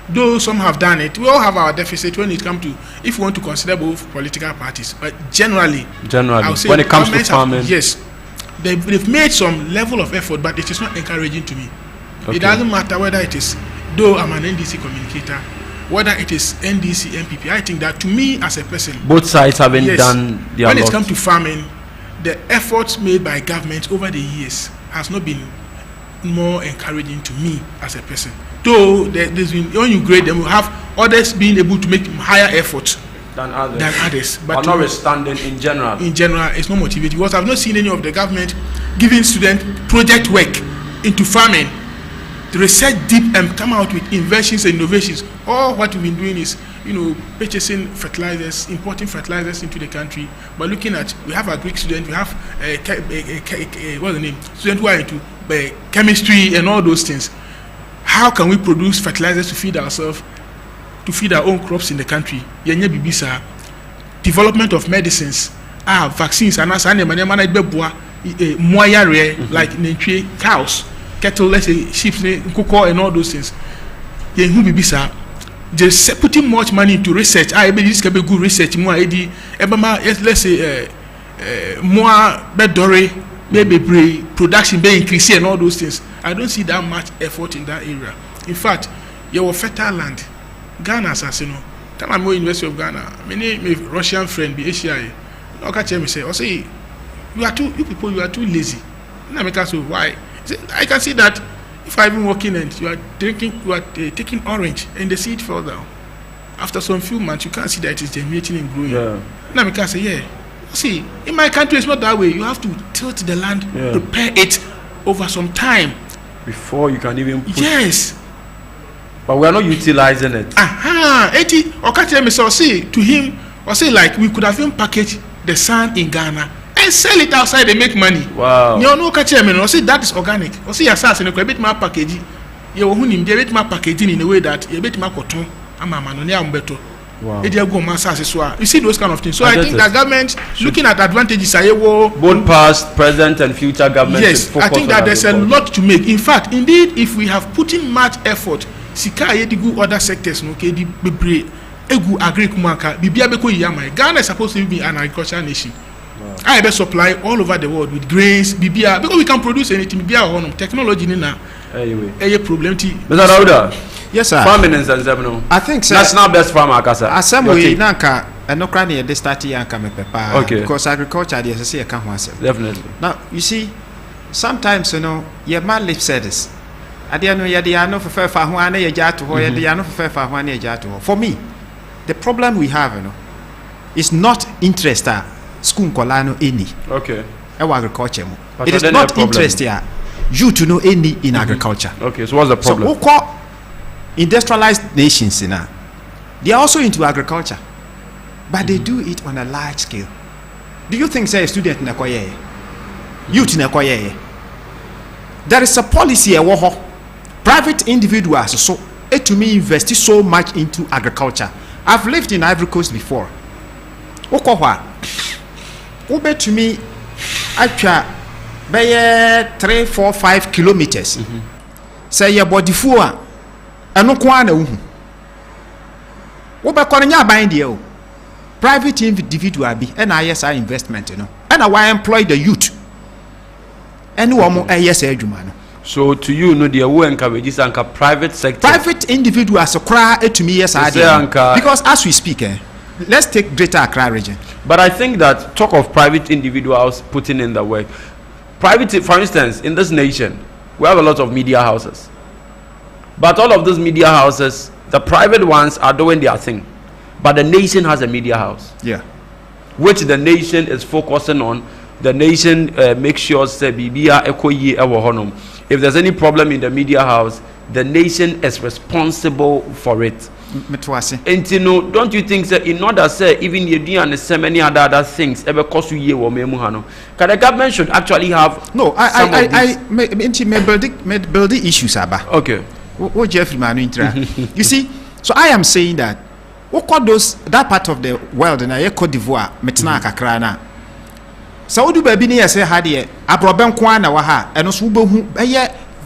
Though some have done it, we all have our deficit when it comes to, if we want to consider both political parties. But generally, I would say when it comes to farming, yes, they've made some level of effort, but it is not encouraging to me. Okay. It doesn't matter whether it is, though I'm an NDC communicator, whether it is NDC, MPP. I think that to me as a person, both sides haven't done their when it comes to farming, the efforts made by government over the years has not been more encouraging to me as a person. Though there's been, when you grade them, we have others being able to make higher efforts than others. But notwithstanding, in general, it's not motivating, because I've not seen any of the government giving students project work into farming, to research deep and come out with inventions and innovations. All what we've been doing is, purchasing fertilizers, importing fertilizers into the country. But looking at, we have a Greek student, we have what's the name? Students who are into chemistry and all those things. How can we produce fertilizers to feed ourselves, to feed our own crops in the country? Development of medicines, vaccines, and like cows, cattle, let's say sheep, cocoa, and all those things. Just putting much money into research. This can be good research. More, let's say more bedore, maybe production be increasing and all those things. I don't see that much effort in that area. In fact, your fertile land, Ghana, as you know, time I'm going University of Ghana, many Russian friend be Asia. I catch me say, you people are too lazy. And I make us why? I can see that if I've been working and you are taking orange and the seed fell down. After some few months, you can't see that it is germinating and growing. Yeah. And I can say, see, in my country, it's not that way. You have to tilt the land, prepare it over some time before you can even put. Yes. But we are not utilizing it. Eti okate me say to him or say like we could have even packaged the sand in Ghana and sell it outside. They make money. Wow. You know, catch me. Or say that is organic. Or say assassin. You bit my packaging. You who bit my packaging in a way that you bit my cotton. I'm a man on your better. Wow. You see those kind of things. So I think that government looking at advantages. Both past, present, and future government. Yes, I think that there's a lot to make. In fact, indeed, if we have put in much effort, sika yedigu other sectors no ke di bebre egu agri kumaka bibia beko yama. Ghana is supposed to be an agricultural nation. I be supply all over the world with grains bibia because we can produce anything bibia honum technology ni na. Anyway, a problem ti. Mr. Dauda. Yes, sir. Farming and no. I think so. National best farmer, Kasa. Assembly, Nanka, and no cranny at the start here and come pepper. Okay. Because agriculture, there's a say, I can't answer. Definitely. Now, you see, sometimes, you know, your man lip service. I didn't know you had no for fair one a jar to hold, you no for fair one a jar to hold. For me, the problem we have, you know, is not interest school colano any. Okay. Agriculture. It is not interest here. You to know any in agriculture. Okay, so what's the problem? So, industrialized nations, you know, they are also into agriculture, but they do it on a large scale. Do you think, say, a student in Akoye, youth in Akoye, there is a policy, private individuals, so it to me invest so much into agriculture. I've lived in Ivory Coast before. Okowa, Ube to me, actually, by 3, 4, 5 kilometers. Say your body for. And no kwana uhu. Oba konya bind you. Private individual be and ISI investment, you know. And I employ the youth. And no more ISI jumano. So to you, no dear who encourages anka private sector. Private individuals so cry to me yes I because as we speak, let's take Greater Accra region. But I think that talk of private individuals putting in the work. Private, for instance, in this nation, we have a lot of media houses. But all of those media houses, the private ones are doing their thing. But the nation has a media house. Yeah. Which the nation is focusing on. The nation makes sure say if there's any problem in the media house, the nation is responsible for it. And you know, don't you think that in order say even you do and so many other things ever cost you year or memuhano, can the government should actually have may build the issues about. Okay. What Jeffrey Manu intra. You see, so I am saying that what those that part of the world in a Cote d'Ivoire, Metna Kakrana. So do baby near say had ye a problem kwana waha and also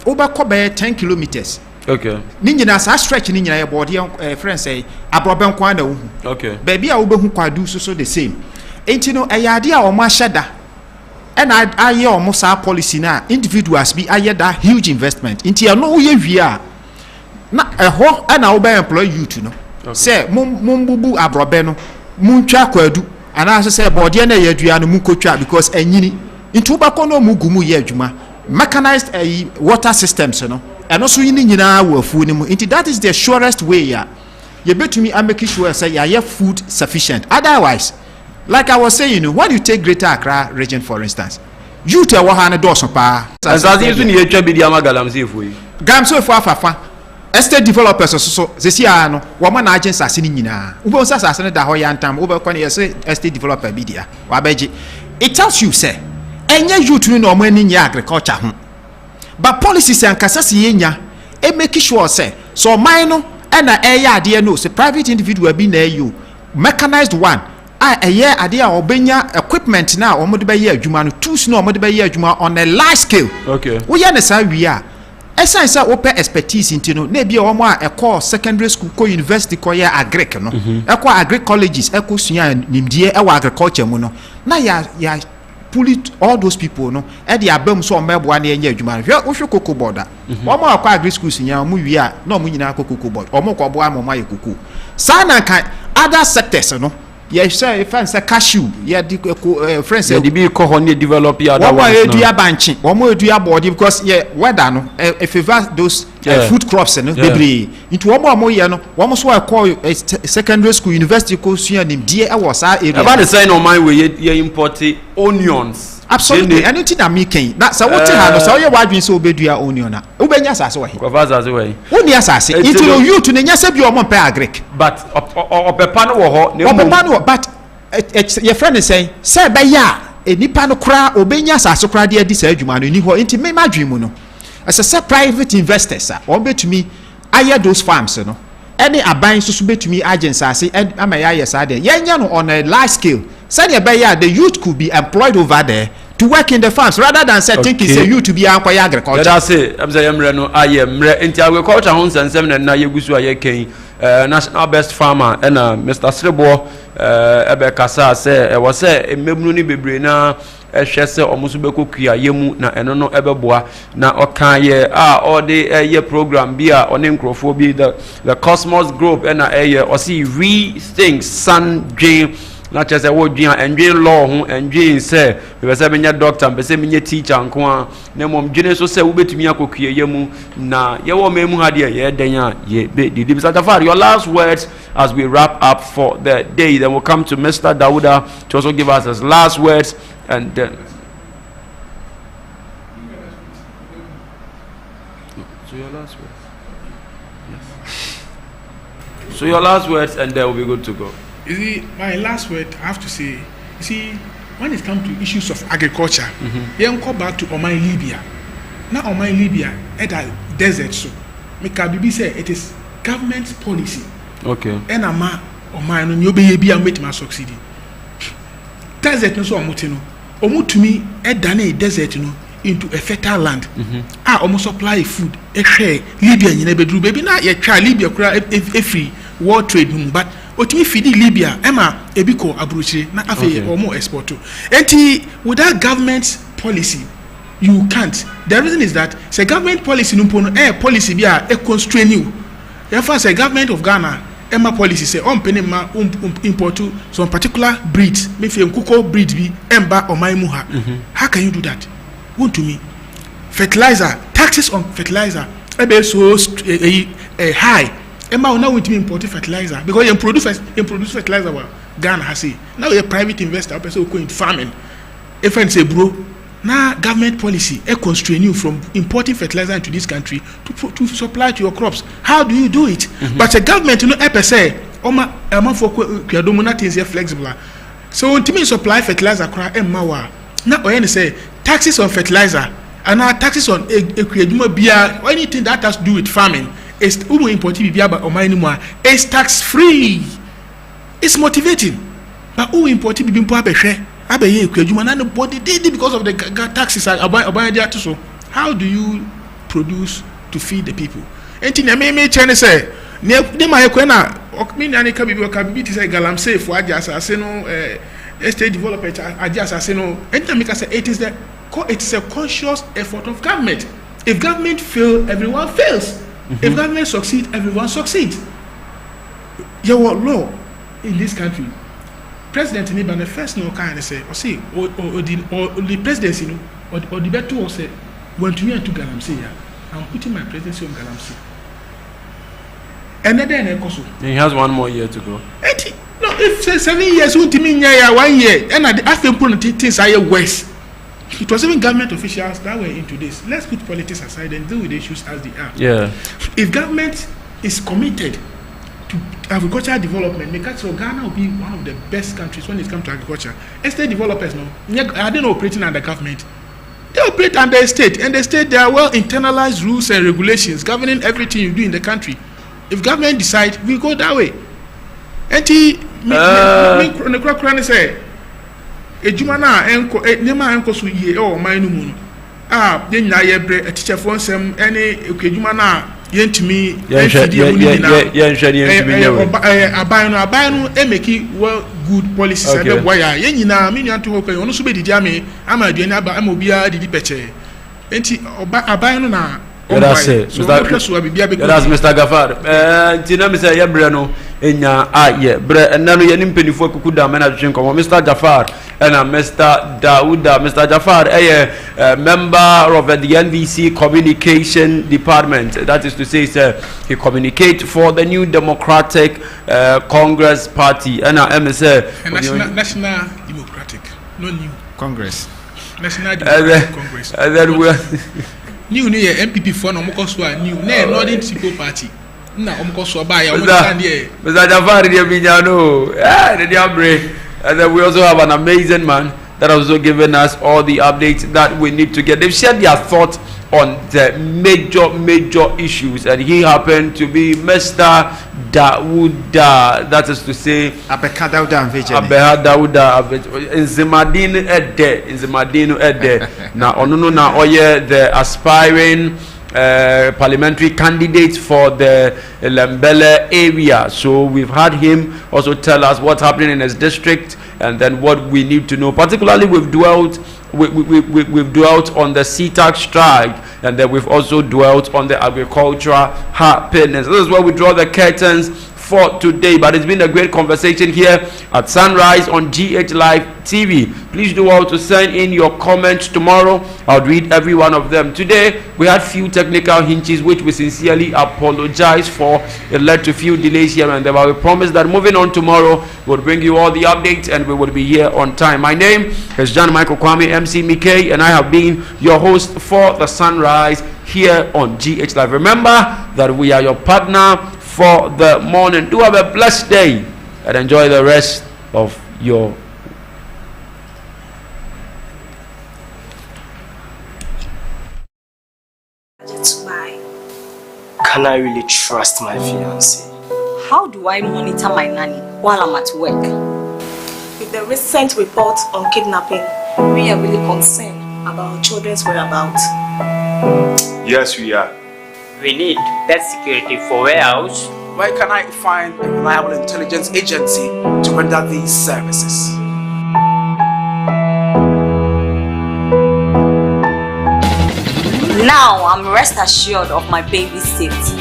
over 10 kilometers. Okay. Ninja sa stretch ninja your body friends say a problem kwana. Okay. Baby a uber who do so the same. Ain't you know a idea or my shada. And I hear almost our policy now. Individuals be I hear that huge investment. Into your no year we are. Na ho and I will employ you to know. Say mumbubu abrobeno muncha kwadu and I say body na yedua no munkotwa because enyini into bako no mugumu ye adwuma mechanized water systems no and also yin nyina wo afu ni mu into that is the surest way ya you betumi I make sure say ya have food sufficient. Otherwise, like I was saying, you know, when you take Greater Accra region for instance, you tell what hana do so pa as you need to be the amagalamsi for you gamso for afafa estate developers so sesi ano woman agents asini nyina ubo sasa asene da ho yantam ubo kwa ne say estate developer bi dia wa beji. It tells you say enye youth no mo ani nya agriculture ho but policies and kasase yenya e make sure say so mine no na eya ade no say private individual bi na you mechanized one eye ade a obenya equipment na o mo de be ye adwuma no tools no o mo de be ye adwuma on a large scale. Okay. Wo ye ne sa wi a essence open expertise into no na bia omo a call secondary school ko university ko ya agric no agri colleges sua nimdie e wa agriculture mu no na ya pull it all those people no e dey abam so omebo na enya adwuma wo hwe koko border omo akwa agri school nya omo wi a na omo nyina koko board omo ko bo amoma ye koko sana kan other sectors no yes sir fancy cashew ya di friends say be ko honey develop ya that one no one edua banchi one edua body because yeah weather no favor those food crops no bebre into omo ye no omo so call secondary school university ko sua nim die e wo sa area about the sign on my way ye import onions absolutely anything that me can that so what ha no so ye wadwin so obedua onion na obenya asase we ko fa asase we woni asase into you to nya se bi omo pe agric but opepa no wo ho ne opepa no but your friend is saying say be ya enipa no kra obenya asase kra de adi sa adwuma no ni ho nti me madwin mu no as a private investors on betumi aye those farms no any aban so betumi agents ase am ya sade yenya no on a large scale say be ya the youth could be employed over there to work in the farms rather than say thinking say you to be ankwaya agriculture. That's it. I'm say yemre no aye mre enti agriculture ho nsensem na yegusu aye ken national best farmer and Mr. Srebo ebe kasa say was say ememnu ni bebre na ehwe se omuso bekokua yemu na eno no ebeboa na okan ye all the ye program bi a one nkrofo bi the Cosmos group and o see rethink Sunday na chese wo dwan endwen law ho endwen se be se menya doctor be se menya teacher nko a na mom dwene so se wo betumi akokua yemu na ye wo memu ha de ye den a ye be didi Mr. Jafar, your last words as we wrap up for the day, then we'll come to Mr. Dauda to also give us his last words and then so your last words. Yes. So your last words and then we'll be good to go. You see, my last word I have to say, you see, when it comes to issues of agriculture, you go back to Oman Libya. Now Oman Libya at a desert so make Bibi say it is government policy. Okay. And Oman no be be am with my succeed. Desert no so omutino. Omutumi e dane desert no into a fertile land. Almost supply food. E share Libya nyina bedru baby na ye try Libya kura e free world trade but otimi fidi Libya ema ebiko abrochire na afi omo export to. Enti without government policy you can't. The reason is that say government policy no policy bi a constrain you. Therefore say government of Ghana ema policy say on pay ma import to some particular breeds me fi nkuko breed bi emba oman mu ha. How can you do that? Want to me fertilizer taxes on fertilizer ebe so high. Emma now with me import fertilizer because you produce fertilizer well Ghana has say now a private investor person go in farming if I say bro now government policy constrain you from importing fertilizer into this country to supply to your crops. How do you do it? But the government say for things are flexible so when me supply fertilizer Emma now when say taxes on fertilizer and now taxes on anything that has to do with farming is it's tax free. It's motivating. But who imported because of the taxes so how do you produce to feed the people? Anything me China say galamsey for estate development it is a conscious effort of government. If government fail, everyone fails. If government succeed, everyone succeeds. Your law in this country, President Nibane first no kind say, or say, or the presidency, or the better will say, when to me and to Galamsey, I'm putting my presidency on Galamsey. And then he has 1 more year to go. No, if 7 years, won't mean 1 year, and after putting things are worse. It was even government officials that were into this. Let's put politics aside and deal with the issues as they are. Yeah. If government is committed to agricultural development, make sure Ghana will be one of the best countries when it comes to agriculture. Estate developers, are they not operating under government? They operate under a state, and the state there are well internalized rules and regulations governing everything you do in the country. If government decide, we go that way. And me say. Ejuma na enko nema enko so ye man no mu no ye nyina ye bre teacher for nsem ene ejuma na ye ntimi ye aban no emeki well good policies and the wire ye nyina me nyanto ho kan ono so be didi ame ama aduane aba ama obi a didi peche enti aban no na that's Mr. Gafar. Tina me say yebre no enya ye bre enna no ye ni mpenifu akuku da me na twetwe nkomo Mr. Gafar and Mr. Dauda, Mr. Jafar, a member of the NVC Communication Department. That is to say, he communicate for the New Democratic Congress Party. And National Democratic, no new Congress. National Democratic Congress. And then we new MPP for no more new. Not in People Party. No, Mr. Jafar, and then we also have an amazing man that has also given us all the updates that we need to get. They've shared their thoughts on the major issues, and he happened to be Mr. Dauda. That is to say, Abeha Dauda Nzimadinu Ede. Now, Onono Oye, the aspiring parliamentary candidate for the Lembele area. So we've had him also tell us what's happening in his district, and then what we need to know. Particularly, we've dwelt on the CTAC strike, and then we've also dwelt on the agricultural happiness. This is where we draw the curtains for today, but it's been a great conversation here at Sunrise on GH Live TV. Please do all to send in your comments tomorrow. I'll read every one of them. Today we had few technical hinges which we sincerely apologize for. It led to few delays here and there, but we promise that moving on tomorrow we'll bring you all the updates and we will be here on time. My name is John Michael Kwame MC Mike, and I have been your host for the Sunrise here on GH Live. Remember that we are your partner for the morning. Do have a blessed day and enjoy the rest of your Can I really trust my fiancé? How do I monitor my nanny while I'm at work? With the recent report on kidnapping, we are really concerned about our children's whereabouts. Yes, we are. We need that security for warehouse. Where can I find a reliable intelligence agency to render these services? Now I'm rest assured of my baby's safety.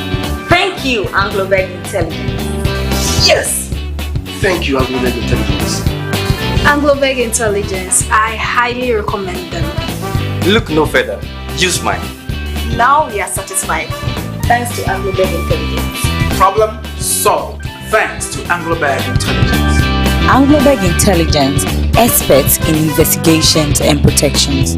Thank you, Anglo-Beg Intelligence. Yes! Thank you, Anglo-Beg Intelligence. Anglo-Beg Intelligence, I highly recommend them. Look no further. Use mine. Now we are satisfied, thanks to Anglo-Beg Intelligence. Problem solved, thanks to Anglo-Beg Intelligence. Anglo-Beg Intelligence, experts in investigations and protections.